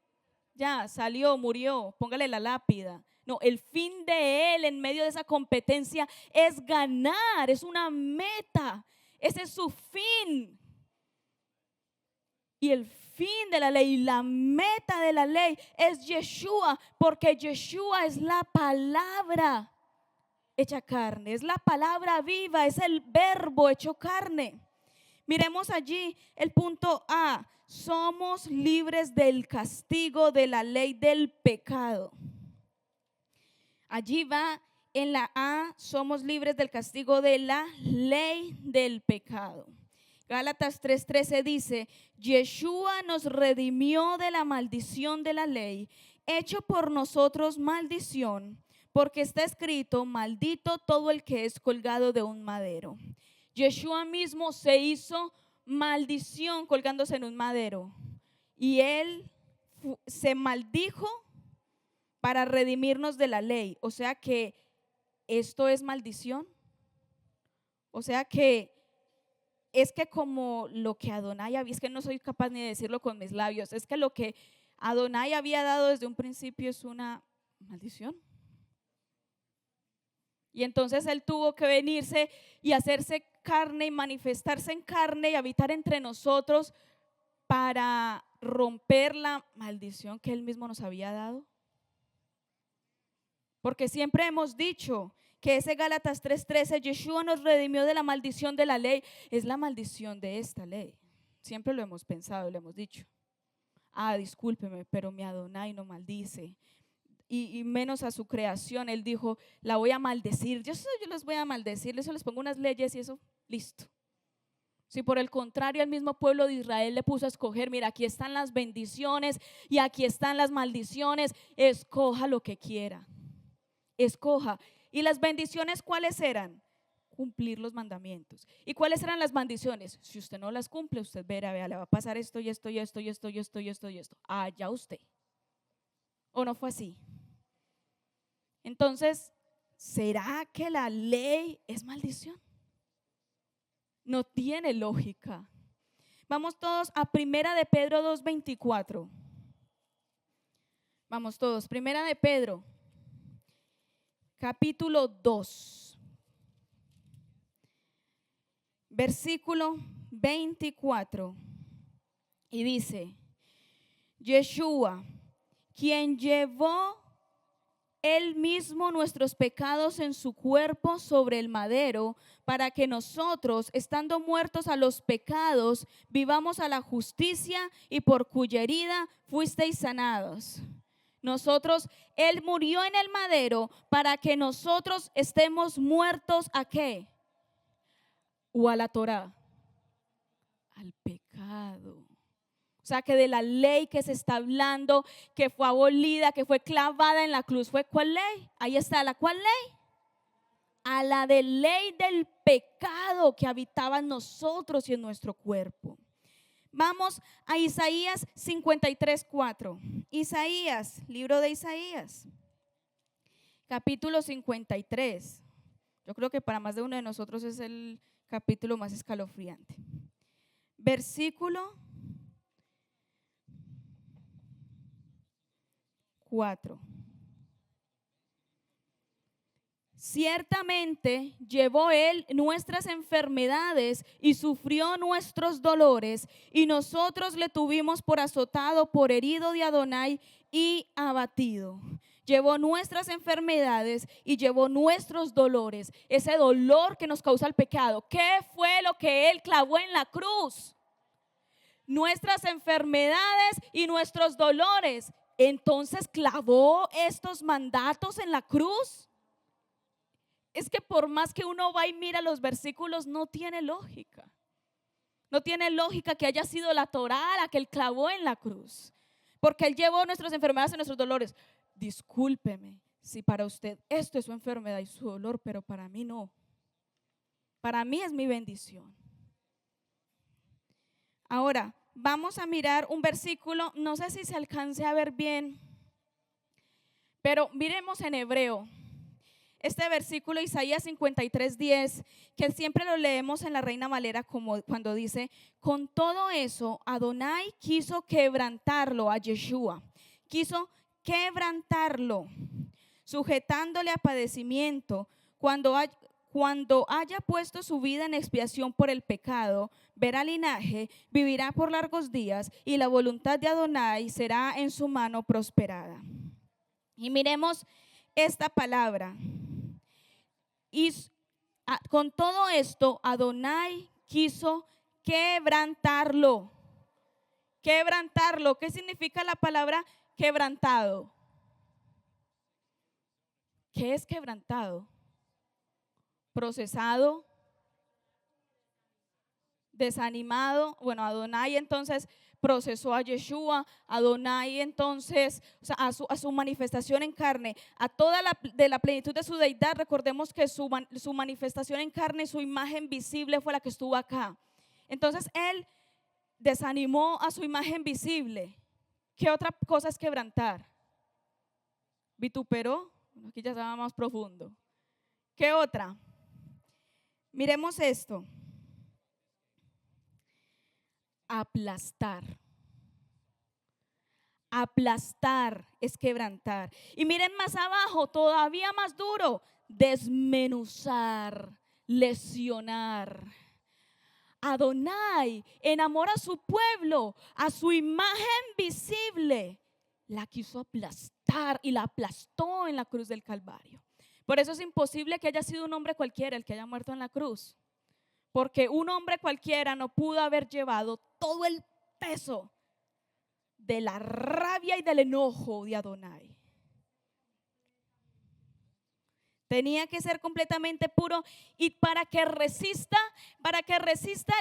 Ya salió, murió, póngale la lápida. No, el fin de él en medio de esa competencia es ganar, es una meta. Ese es su fin. Y el fin de la ley, la meta de la ley es Yeshua, porque Yeshua es la palabra hecha carne, es la palabra viva, es el verbo hecho carne. Miremos allí el punto A: somos libres del castigo de la ley del pecado. Allí va en la A: somos libres del castigo de la ley del pecado. Gálatas 3:13 dice: Yeshua nos redimió de la maldición de la ley, hecho por nosotros maldición, porque está escrito: maldito todo el que es colgado de un madero. Yeshua mismo se hizo maldición colgándose en un madero, y él se maldijo para redimirnos de la ley. O sea que esto es maldición. O sea que es que como lo que Adonai había, es que no soy capaz ni de decirlo con mis labios, es que lo que Adonai había dado desde un principio es una maldición. Y entonces él tuvo que venirse y hacerse carne y manifestarse en carne y habitar entre nosotros para romper la maldición que él mismo nos había dado. Porque siempre hemos dicho que ese Gálatas 3:13, Yeshua nos redimió de la maldición de la ley, es la maldición de esta ley. Siempre lo hemos pensado, lo hemos dicho. Discúlpeme, pero mi Adonai no maldice. Y menos a su creación. Él dijo: la voy a maldecir. Yo los voy a maldecir, eso les pongo unas leyes y eso, listo. Si por el contrario el mismo pueblo de Israel le puso a escoger: mira, aquí están las bendiciones y aquí están las maldiciones, escoja lo que quiera, escoja. ¿Y las bendiciones cuáles eran? Cumplir los mandamientos. ¿Y cuáles eran las maldiciones? Si usted no las cumple, usted verá, vea, le va a pasar esto y esto y esto y esto y esto y esto y esto. Ya usted. ¿O no fue así? Entonces, ¿será que la ley es maldición? No tiene lógica. Vamos todos a Primera de Pedro 2:24. Vamos todos, Primera de Pedro, capítulo 2. versículo 24. Y dice, Yeshua, quien llevó él mismo nuestros pecados en su cuerpo sobre el madero, para que nosotros, estando muertos a los pecados, vivamos a la justicia, y por cuya herida fuisteis sanados. Nosotros, Él murió en el madero para que nosotros estemos muertos ¿a qué? O a la Torá, al pecado. O sea, que de la ley que se está hablando, que fue abolida, que fue clavada en la cruz, ¿fue cuál ley? Ahí está, ¿la cuál ley? A la de ley del pecado que habitaba en nosotros y en nuestro cuerpo. Vamos a Isaías 53:4. Isaías, libro de Isaías, capítulo 53. Yo creo que para más de uno de nosotros es el capítulo más escalofriante. Versículo 4. Ciertamente llevó Él nuestras enfermedades y sufrió nuestros dolores, y nosotros le tuvimos por azotado, por herido de Adonai y abatido. Llevó nuestras enfermedades y llevó nuestros dolores, ese dolor que nos causa el pecado. ¿Qué fue lo que Él clavó en la cruz? Nuestras enfermedades y nuestros dolores. Entonces, ¿clavó estos mandatos en la cruz? Es que por más que uno va y mira los versículos, no tiene lógica. No tiene lógica que haya sido la Torá la que Él clavó en la cruz. Porque Él llevó nuestras enfermedades y nuestros dolores. Discúlpeme si para usted esto es su enfermedad y su dolor, pero para mí no. Para mí es mi bendición. Ahora, vamos a mirar un versículo, no sé si se alcance a ver bien, pero miremos en hebreo. Este versículo, Isaías 53:10, que siempre lo leemos en la Reina Valera, como cuando dice, con todo eso, Adonai quiso quebrantarlo a Yeshua, quiso quebrantarlo, sujetándole a padecimiento, cuando haya puesto su vida en expiación por el pecado, verá linaje, vivirá por largos días, y la voluntad de Adonai será en su mano prosperada. Y miremos esta palabra. Y con todo esto, Adonai quiso quebrantarlo. Quebrantarlo. ¿Qué significa la palabra quebrantado? ¿Qué es quebrantado? Procesado, desanimado. Bueno, Adonai entonces procesó a Yeshua. Adonai entonces, o sea, a su manifestación en carne, a toda de la plenitud de su deidad. Recordemos que su manifestación en carne, su imagen visible fue la que estuvo acá. Entonces Él desanimó a su imagen visible. ¿Qué otra cosa es quebrantar? Vituperó. Aquí ya estaba más profundo. ¿Qué otra? Miremos esto. Aplastar. Aplastar es quebrantar. Y miren más abajo, todavía más duro, desmenuzar, lesionar. Adonai enamora a su pueblo, a su imagen visible. La quiso aplastar y la aplastó en la cruz del Calvario. Por eso es imposible que haya sido un hombre cualquiera el que haya muerto en la cruz. Porque un hombre cualquiera no pudo haber llevado todo el peso de la rabia y del enojo de Adonai. Tenía que ser completamente puro, y para que resista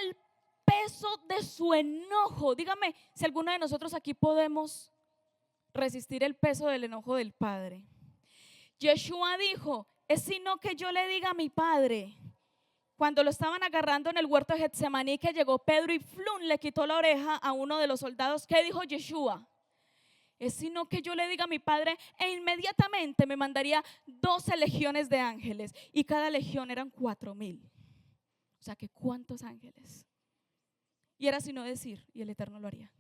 el peso de su enojo. Dígame si alguno de nosotros aquí podemos resistir el peso del enojo del Padre. Yeshua dijo, es sino que yo le diga a mi Padre. Cuando lo estaban agarrando en el huerto de Getsemaní, que llegó Pedro y flun, le quitó la oreja a uno de los soldados, ¿qué dijo Yeshua? Es sino que yo le diga a mi Padre, e inmediatamente me mandaría 12 legiones de ángeles, y cada legión eran 4,000. O sea que ¿cuántos ángeles? Y era sino decir, y el Eterno lo haría.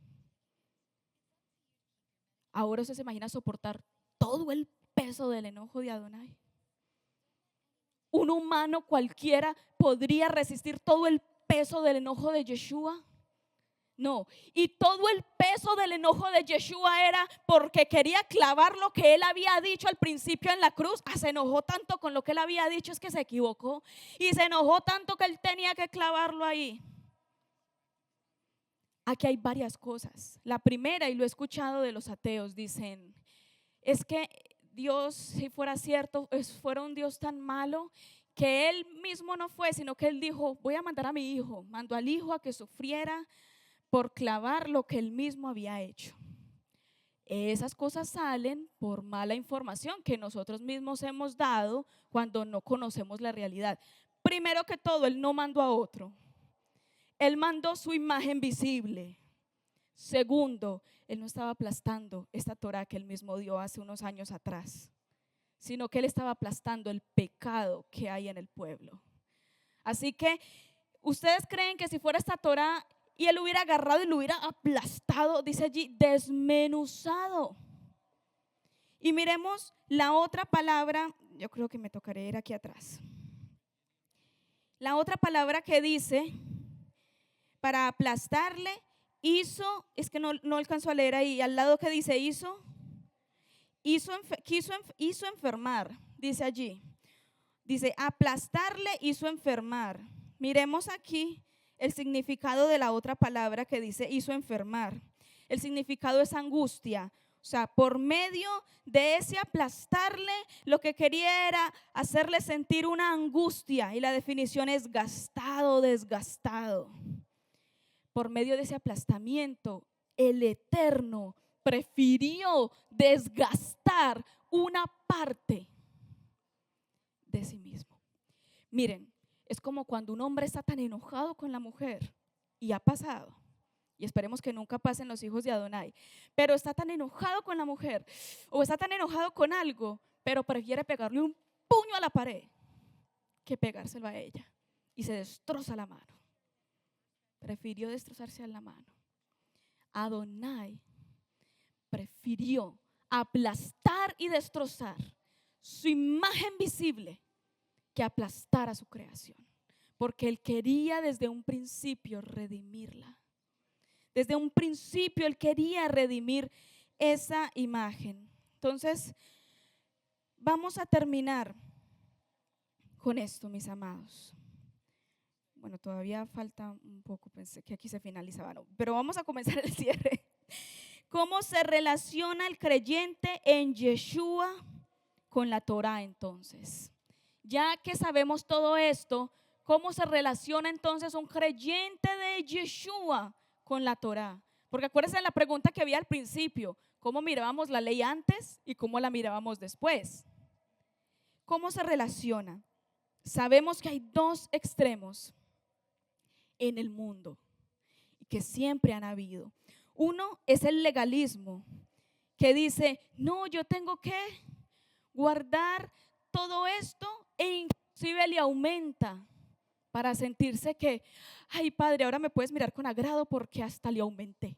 Ahora usted se imagina soportar todo el peso del enojo de Adonai. Un humano cualquiera podría resistir todo el peso del enojo de Yeshua? No, y todo el peso del enojo de Yeshua era porque quería clavar lo que él había dicho al principio en la cruz. Se enojó tanto con lo que él había dicho, es que se equivocó. Y se enojó tanto que él tenía que clavarlo ahí. Aquí hay varias cosas. La primera, y lo he escuchado de los ateos, dicen, es que Dios, si fuera cierto, fuera un Dios tan malo que él mismo no fue, sino que él dijo, voy a mandar a mi hijo. Mandó al hijo a que sufriera por clavar lo que él mismo había hecho. Esas cosas salen por mala información que nosotros mismos hemos dado cuando no conocemos la realidad. Primero que todo, él no mandó a otro. Él mandó su imagen visible. Segundo, él no estaba aplastando esta Torá que él mismo dio hace unos años atrás, sino que él estaba aplastando el pecado que hay en el pueblo. Así que, ¿ustedes creen que si fuera esta Torá y él hubiera agarrado y lo hubiera aplastado, dice allí, desmenuzado? Y miremos la otra palabra, yo creo que me tocaré ir aquí atrás. La otra palabra que dice, para aplastarle, hizo, es que no alcanzo a leer ahí, al lado que dice hizo enfermar, dice allí. Dice, aplastarle hizo enfermar. Miremos aquí el significado de la otra palabra que dice hizo enfermar. El significado es angustia. O sea, por medio de ese aplastarle, lo que quería era hacerle sentir una angustia. Y la definición es gastado, desgastado. Por medio de ese aplastamiento, el Eterno prefirió desgastar una parte de sí mismo. Miren, es como cuando un hombre está tan enojado con la mujer, y ha pasado, y esperemos que nunca pasen los hijos de Adonai, pero está tan enojado con la mujer, o está tan enojado con algo, pero prefiere pegarle un puño a la pared que pegárselo a ella, y se destroza la mano. Prefirió destrozarse a la mano. Adonai prefirió aplastar y destrozar su imagen visible que aplastar a su creación, porque él quería desde un principio redimirla. Desde un principio él quería redimir esa imagen. Entonces, vamos a terminar con esto, mis amados. Bueno, todavía falta un poco, pensé que aquí se finalizaba, no, pero vamos a comenzar el cierre. ¿Cómo se relaciona el creyente en Yeshua con la Torá entonces? Ya que sabemos todo esto, ¿cómo se relaciona entonces un creyente de Yeshua con la Torá? Porque acuérdense de la pregunta que había al principio, ¿cómo mirábamos la ley antes y cómo la mirábamos después? ¿Cómo se relaciona? Sabemos que hay dos extremos en el mundo y que siempre han habido. Uno es el legalismo, que dice, no, yo tengo que guardar todo esto, e inclusive le aumenta para sentirse que, ay Padre, ahora me puedes mirar con agrado porque hasta le aumenté,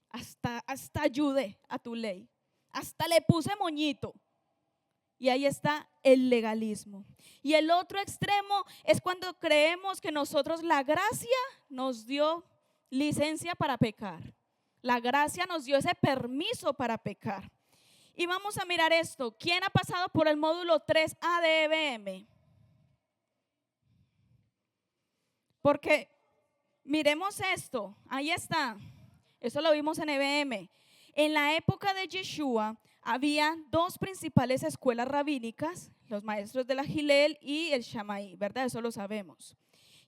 hasta ayudé a tu ley, hasta le puse moñito. Y ahí está el legalismo. Y el otro extremo es cuando creemos que nosotros, la gracia nos dio licencia para pecar. La gracia nos dio ese permiso para pecar. Y vamos a mirar esto. ¿Quién ha pasado por el módulo 3A de EBM? Porque miremos esto. Ahí está. Eso lo vimos en EBM. En la época de Yeshua había dos principales escuelas rabínicas, los maestros de la Hillel y el Shammai, ¿verdad? Eso lo sabemos.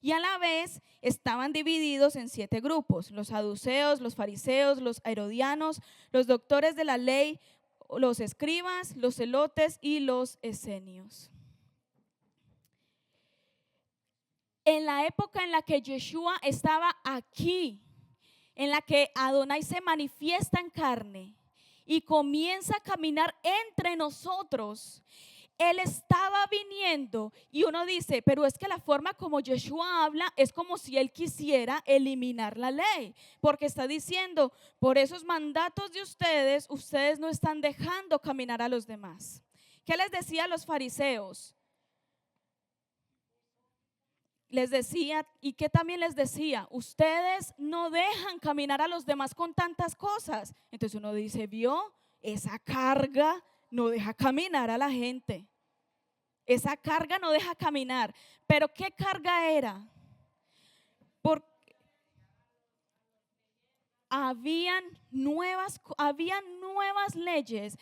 Y a la vez estaban divididos en 7 grupos: los saduceos, los fariseos, los herodianos, los doctores de la ley, los escribas, los celotes y los esenios. En la época en la que Yeshua estaba aquí, en la que Adonai se manifiesta en carne y comienza a caminar entre nosotros, Él estaba viniendo y uno dice, pero es que la forma como Yeshua habla es como si Él quisiera eliminar la ley, porque está diciendo, por esos mandatos de ustedes, ustedes no están dejando caminar a los demás. ¿Qué les decía a los fariseos? les decía, y que también les decía, ustedes no dejan caminar a los demás con tantas cosas. Entonces uno dice, vio, esa carga no deja caminar a la gente. Esa carga no deja caminar. Pero ¿qué carga era? Porque habían nuevas leyes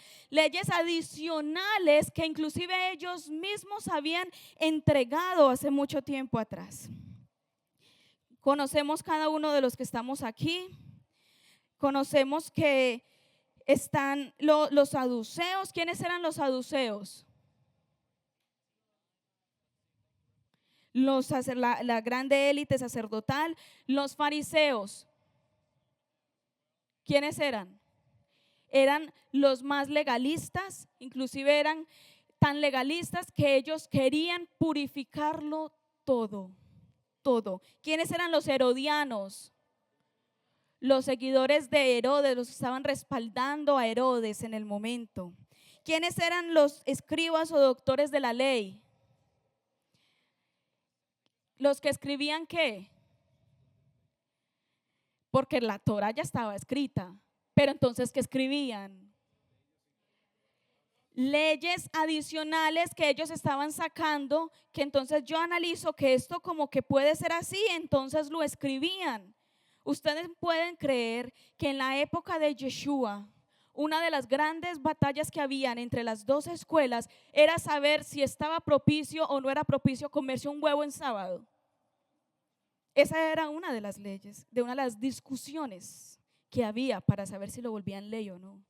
adicionales que inclusive ellos mismos habían entregado hace mucho tiempo atrás. Conocemos cada uno de los que estamos aquí. Conocemos que están los saduceos. ¿Quiénes eran los saduceos? La grande élite sacerdotal. Los fariseos. ¿Quiénes eran? Eran los más legalistas, inclusive eran tan legalistas que ellos querían purificarlo todo, todo. ¿Quiénes eran los herodianos? Los seguidores de Herodes, los que estaban respaldando a Herodes en el momento. ¿Quiénes eran los escribas o doctores de la ley? Los que escribían ¿qué? Porque la Torá ya estaba escrita, pero entonces ¿qué escribían? Leyes adicionales que ellos estaban sacando, que entonces yo analizo que esto como que puede ser así, entonces lo escribían. Ustedes pueden creer que en la época de Yeshua, una de las grandes batallas que habían entre las dos escuelas era saber si estaba propicio o no era propicio comerse un huevo en sábado. Esa era una de las leyes, de una de las discusiones que había para saber si lo volvían ley o no.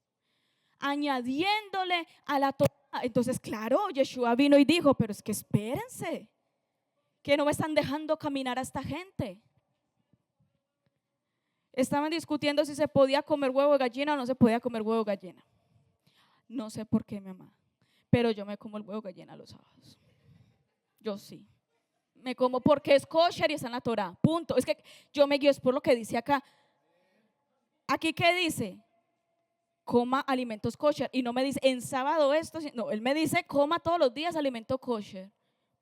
Añadiéndole a la Torá. Entonces, claro, Yeshua vino y dijo, pero es que espérense, que no me están dejando caminar a esta gente. Estaban discutiendo si se podía comer huevo de gallina o no se podía comer huevo de gallina. No sé por qué, mi mamá, pero yo me como el huevo de gallina los sábados. Yo sí. Me como porque es kosher y está en la Torá, punto. Es que yo me guío es por lo que dice acá. Aquí ¿qué dice? Coma alimentos kosher. Y no me dice en sábado esto, no, él me dice coma todos los días alimento kosher,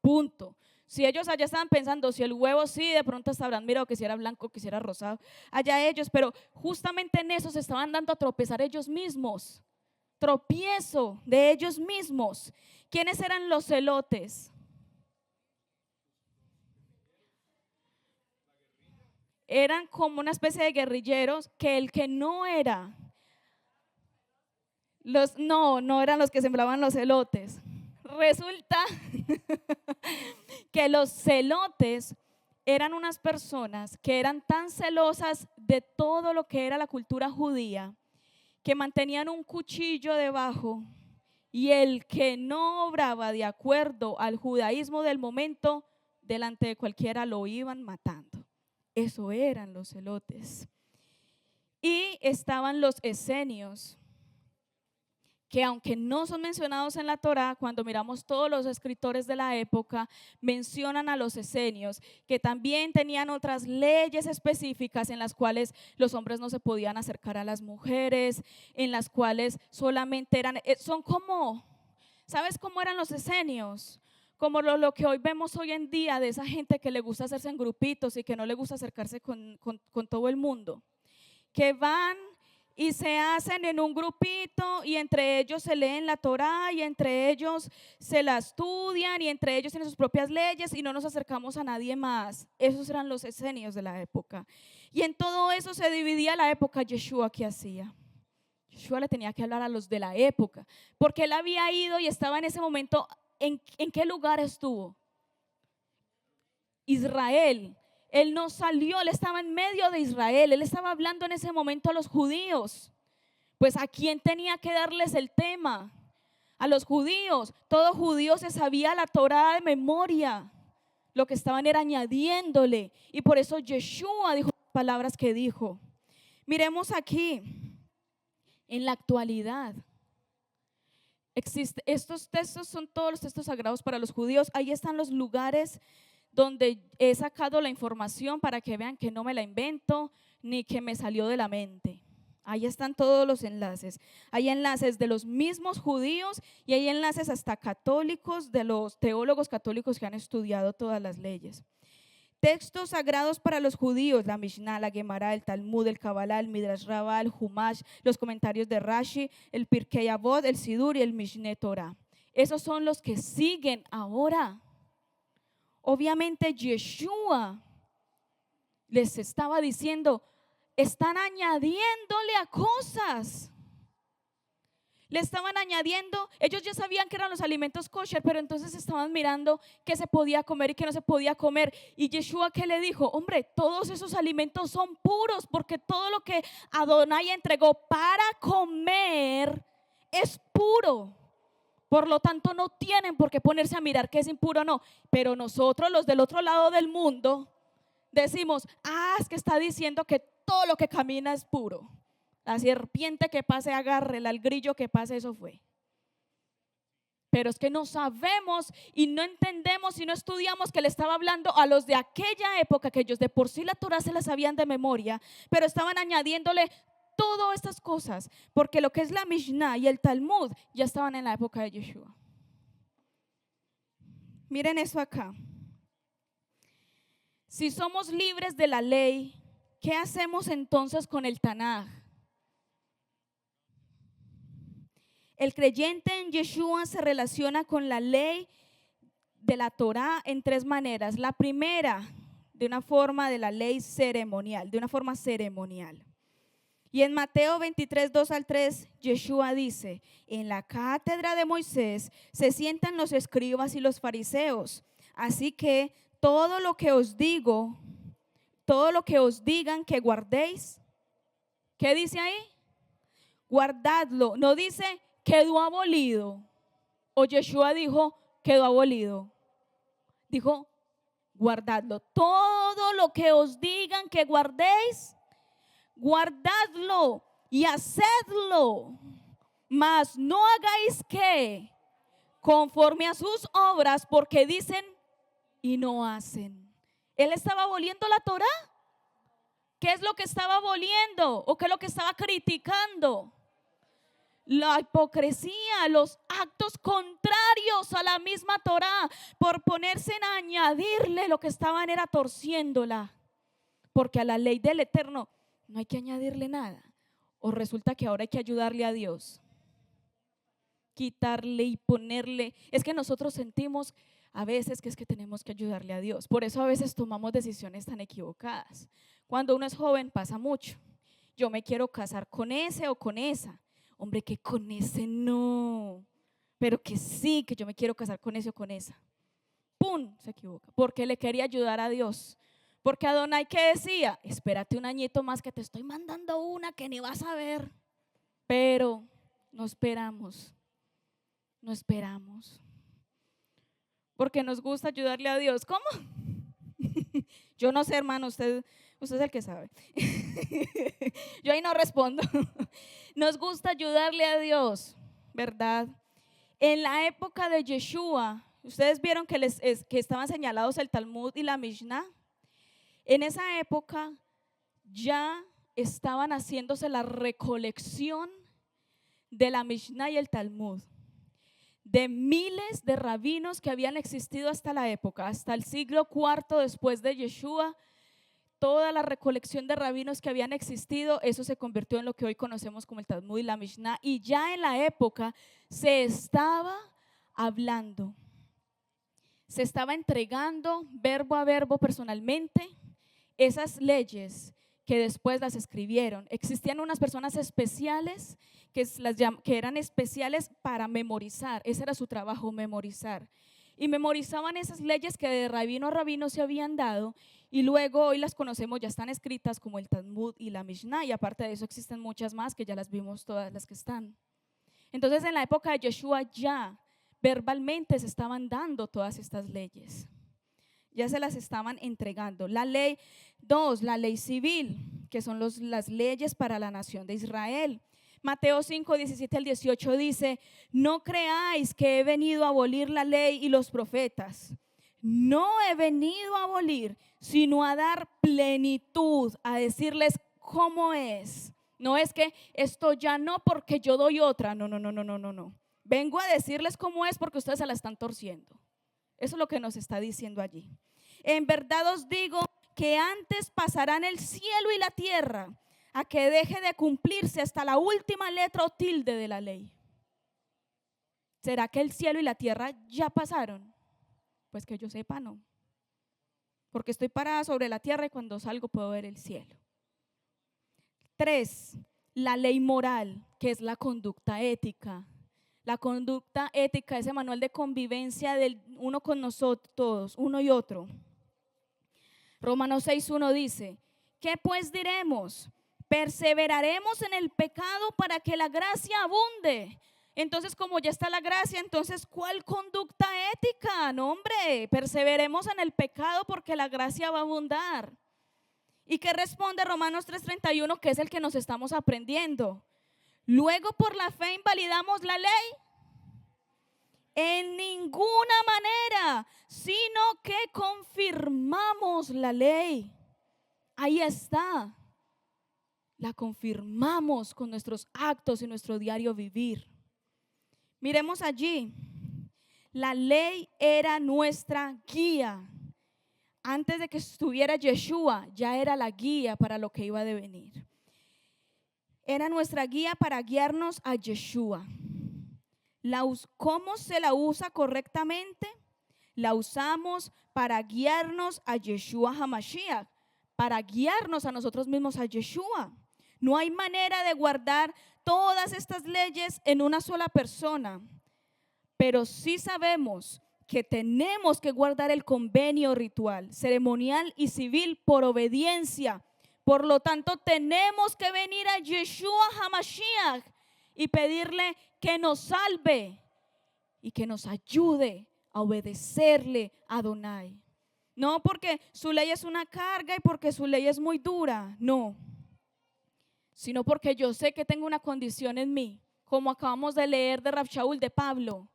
punto. Si ellos allá estaban pensando si el huevo sí, de pronto hasta habrán mirado que si era blanco, que si era rosado, allá ellos, pero justamente en eso se estaban dando a tropezar ellos mismos. Tropiezo de ellos mismos. ¿Quiénes eran los celotes? Eran como una especie de guerrilleros que el que no era, no eran los que sembraban los elotes. Resulta que los celotes eran unas personas que eran tan celosas de todo lo que era la cultura judía que mantenían un cuchillo debajo y el que no obraba de acuerdo al judaísmo del momento, delante de cualquiera lo iban matando. Eso eran los celotes. Y estaban los esenios, que aunque no son mencionados en la Torá, cuando miramos todos los escritores de la época, mencionan a los esenios, que también tenían otras leyes específicas en las cuales los hombres no se podían acercar a las mujeres, en las cuales solamente son como, ¿sabes cómo eran los esenios? Como lo que hoy vemos hoy en día de esa gente que le gusta hacerse en grupitos y que no le gusta acercarse con todo el mundo, que van y se hacen en un grupito y entre ellos se leen la Torá y entre ellos se la estudian y entre ellos tienen sus propias leyes y no nos acercamos a nadie más. Esos eran los esenios de la época. Y en todo eso se dividía la época. Yeshua, ¿qué hacía? Yeshua le tenía que hablar a los de la época, porque él había ido y estaba en ese momento. ¿En qué lugar estuvo? Israel. Él no salió, él estaba en medio de Israel, él estaba hablando en ese momento a los judíos. Pues ¿a quién tenía que darles el tema? A los judíos. Todo judío se sabía la Torá de memoria. Lo que estaban era añadiéndole. Y por eso Yeshua dijo las palabras que dijo. Miremos aquí, en la actualidad. Estos textos son todos los textos sagrados para los judíos. Ahí están los lugares donde he sacado la información para que vean que no me la invento ni que me salió de la mente. Ahí están todos los enlaces. Hay enlaces de los mismos judíos y hay enlaces hasta católicos, de los teólogos católicos que han estudiado todas las leyes. textos sagrados para los judíos, la Mishnah, la Gemara, el Talmud, el Kabbalah, el Midrash Rabbah, el Humash, los comentarios de Rashi, el Pirkei Avot, el Sidur y el Mishneh Torah. Esos son los que siguen ahora. Obviamente Yeshua les estaba diciendo, están añadiéndole a cosas. Le estaban añadiendo, ellos ya sabían que eran los alimentos kosher, pero entonces estaban mirando qué se podía comer y qué no se podía comer. Y Yeshua, ¿qué le dijo? Hombre, todos esos alimentos son puros, porque todo lo que Adonai entregó para comer es puro. Por lo tanto, no tienen por qué ponerse a mirar qué es impuro o no. Pero nosotros, los del otro lado del mundo, decimos, es que está diciendo que todo lo que camina es puro. La serpiente que pase, agárrela, el grillo que pase, eso fue. Pero es que no sabemos y no entendemos y no estudiamos que le estaba hablando a los de aquella época, que ellos de por sí la Torah se la sabían de memoria, pero estaban añadiéndole todas estas cosas, porque lo que es la Mishnah y el Talmud ya estaban en la época de Yeshua. Miren eso acá. Si somos libres de la ley, ¿qué hacemos entonces con el Tanaj? El creyente en Yeshua se relaciona con la ley de la Torah en tres maneras. La primera, de una forma de la ley ceremonial, de una forma ceremonial. Y en Mateo 23, 2 al 3, Yeshua dice, en la cátedra de Moisés se sientan los escribas y los fariseos. Así que todo lo que os digo, todo lo que os digan que guardéis, ¿qué dice ahí? Guardadlo. No dice quedó abolido. O Yeshua dijo quedó abolido. Dijo guardadlo. Todo lo que os digan que guardéis, guardadlo y hacedlo. Mas no hagáis que conforme a sus obras, porque dicen y no hacen. Él estaba aboliendo la Torah. ¿Qué es lo que estaba aboliendo? ¿O qué es lo que estaba criticando? La hipocresía, los actos contrarios a la misma Torah, por ponerse en añadirle, lo que estaban era torciéndola. Porque a la ley del Eterno no hay que añadirle nada. O resulta que ahora hay que ayudarle a Dios. Quitarle y ponerle. Es que nosotros sentimos a veces que es que tenemos que ayudarle a Dios. Por eso a veces tomamos decisiones tan equivocadas. Cuando uno es joven pasa mucho. Yo me quiero casar con ese o con esa. Hombre, que con ese no. Pero que sí, que yo me quiero casar con ese o con esa. ¡Pum! Se equivoca. Porque le quería ayudar a Dios. Porque Adonai, ¿qué decía? Espérate un añito más que te estoy mandando una que ni vas a ver. Pero no esperamos. No esperamos. Porque nos gusta ayudarle a Dios. ¿Cómo? Yo no sé, hermano, usted es el que sabe. Yo ahí no respondo. Nos gusta ayudarle a Dios, ¿verdad? En la época de Yeshua, ustedes vieron que estaban señalados el Talmud y la Mishnah. En esa época ya estaban haciéndose la recolección de la Mishnah y el Talmud, de miles de rabinos que habían existido hasta la época, hasta el siglo IV después de Yeshua. Toda la recolección de rabinos que habían existido, eso se convirtió en lo que hoy conocemos como el Talmud y la Mishnah. Y ya en la época se estaba hablando, se estaba entregando verbo a verbo personalmente esas leyes que después las escribieron. Existían unas personas especiales que eran especiales para memorizar. Ese era su trabajo, memorizar. Y memorizaban esas leyes que de rabino a rabino se habían dado, y luego hoy las conocemos, ya están escritas como el Talmud y la Mishnah, y aparte de eso existen muchas más que ya las vimos todas las que están. Entonces en la época de Yeshua ya verbalmente se estaban dando todas estas leyes, ya se las estaban entregando. La ley 2, la ley civil, que son las leyes para la nación de Israel. Mateo 5, 17 al 18 dice, no creáis que he venido a abolir la ley y los profetas. No he venido a abolir, sino a dar plenitud, a decirles cómo es. No es que esto ya no porque yo doy otra, no. Vengo a decirles cómo es porque ustedes se la están torciendo. Eso es lo que nos está diciendo allí. En verdad os digo que antes pasarán el cielo y la tierra a que deje de cumplirse hasta la última letra o tilde de la ley. ¿Será que el cielo y la tierra ya pasaron? Pues que yo sepa, no. Porque estoy parada sobre la tierra y cuando salgo puedo ver el cielo. 3, la ley moral, que es la conducta ética. La conducta ética, ese manual de convivencia del uno con nosotros, todos, uno y otro. Romanos 6:1 dice, ¿qué pues diremos? ¿Perseveraremos en el pecado para que la gracia abunde? Entonces, como ya está la gracia, entonces, ¿cuál conducta ética? No, hombre, perseveremos en el pecado porque la gracia va a abundar. ¿Y qué responde Romanos 3:31, que es el que nos estamos aprendiendo? Luego, por la fe invalidamos la ley. En ninguna manera, sino que confirmamos la ley. Ahí está. La confirmamos con nuestros actos y nuestro diario vivir. Miremos allí. La ley era nuestra guía. Antes de que estuviera Yeshua, ya era la guía para lo que iba a devenir. Era nuestra guía para guiarnos a Yeshua. ¿Cómo se la usa correctamente? La usamos para guiarnos a Yeshua HaMashiach, para guiarnos a nosotros mismos a Yeshua. No hay manera de guardar todas estas leyes en una sola persona, pero sí sabemos que tenemos que guardar el convenio ritual, ceremonial y civil por obediencia. Por lo tanto, tenemos que venir a Yeshua HaMashiach y pedirle que nos salve y que nos ayude a obedecerle a Adonai. No porque su ley es una carga y porque su ley es muy dura, no. Sino porque yo sé que tengo una condición en mí, como acabamos de leer de Rav Shaul, de Pablo.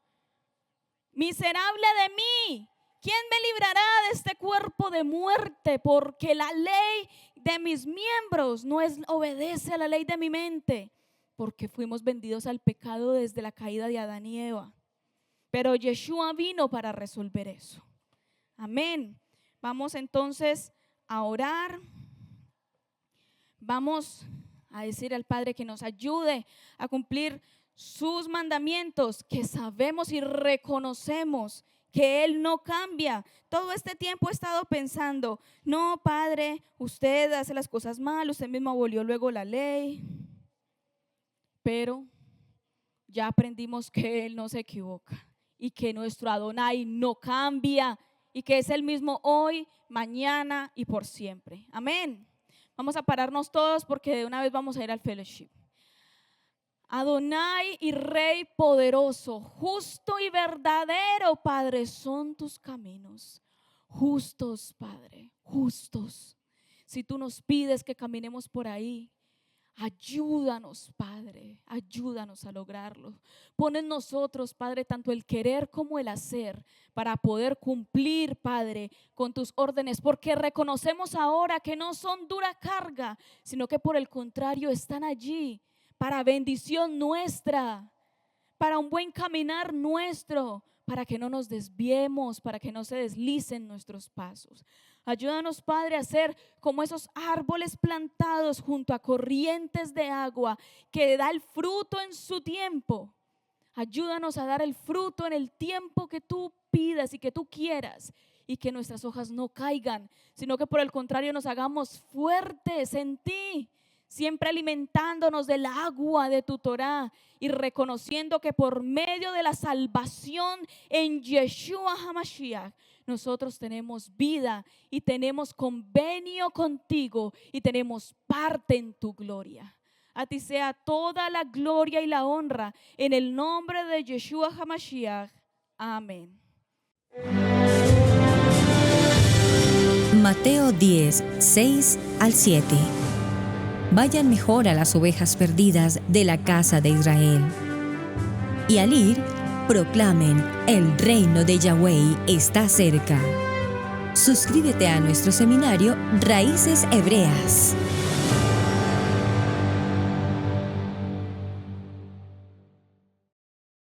Miserable de mí, ¿quién me librará de este cuerpo de muerte? Porque la ley de mis miembros no obedece a la ley de mi mente, porque fuimos vendidos al pecado desde la caída de Adán y Eva. Pero Yeshua vino para resolver eso. Amén. Vamos entonces a orar. Vamos a decir al Padre que nos ayude a cumplir sus mandamientos, que sabemos y reconocemos que Él no cambia. Todo este tiempo he estado pensando, no, Padre, usted hace las cosas mal, usted mismo abolió luego la ley. Pero ya aprendimos que Él no se equivoca y que nuestro Adonai no cambia y que es el mismo hoy, mañana y por siempre. Amén. Vamos a pararnos todos porque de una vez vamos a ir al fellowship. Adonai y Rey poderoso, justo y verdadero, Padre, son tus caminos. Justos, Padre, justos. Si tú nos pides que caminemos por ahí, ayúdanos, Padre, ayúdanos a lograrlo. Pon en nosotros, Padre, tanto el querer como el hacer para poder cumplir, Padre, con tus órdenes, porque reconocemos ahora que no son dura carga, sino que por el contrario están allí para bendición nuestra, para un buen caminar nuestro, para que no nos desviemos, para que no se deslicen nuestros pasos. Ayúdanos, Padre, a ser como esos árboles plantados junto a corrientes de agua que da el fruto en su tiempo. Ayúdanos a dar el fruto en el tiempo que tú pidas y que tú quieras, y que nuestras hojas no caigan, sino que por el contrario nos hagamos fuertes en ti, siempre alimentándonos del agua de tu Torah y reconociendo que por medio de la salvación en Yeshua HaMashiach nosotros tenemos vida y tenemos convenio contigo y tenemos parte en tu gloria. A ti sea toda la gloria y la honra en el nombre de Yeshua HaMashiach. Amén. Mateo 10, 6 al 7. Vayan mejor a las ovejas perdidas de la casa de Israel. Y al ir, proclamen: el reino de Yahweh está cerca. Suscríbete a nuestro seminario Raíces Hebreas.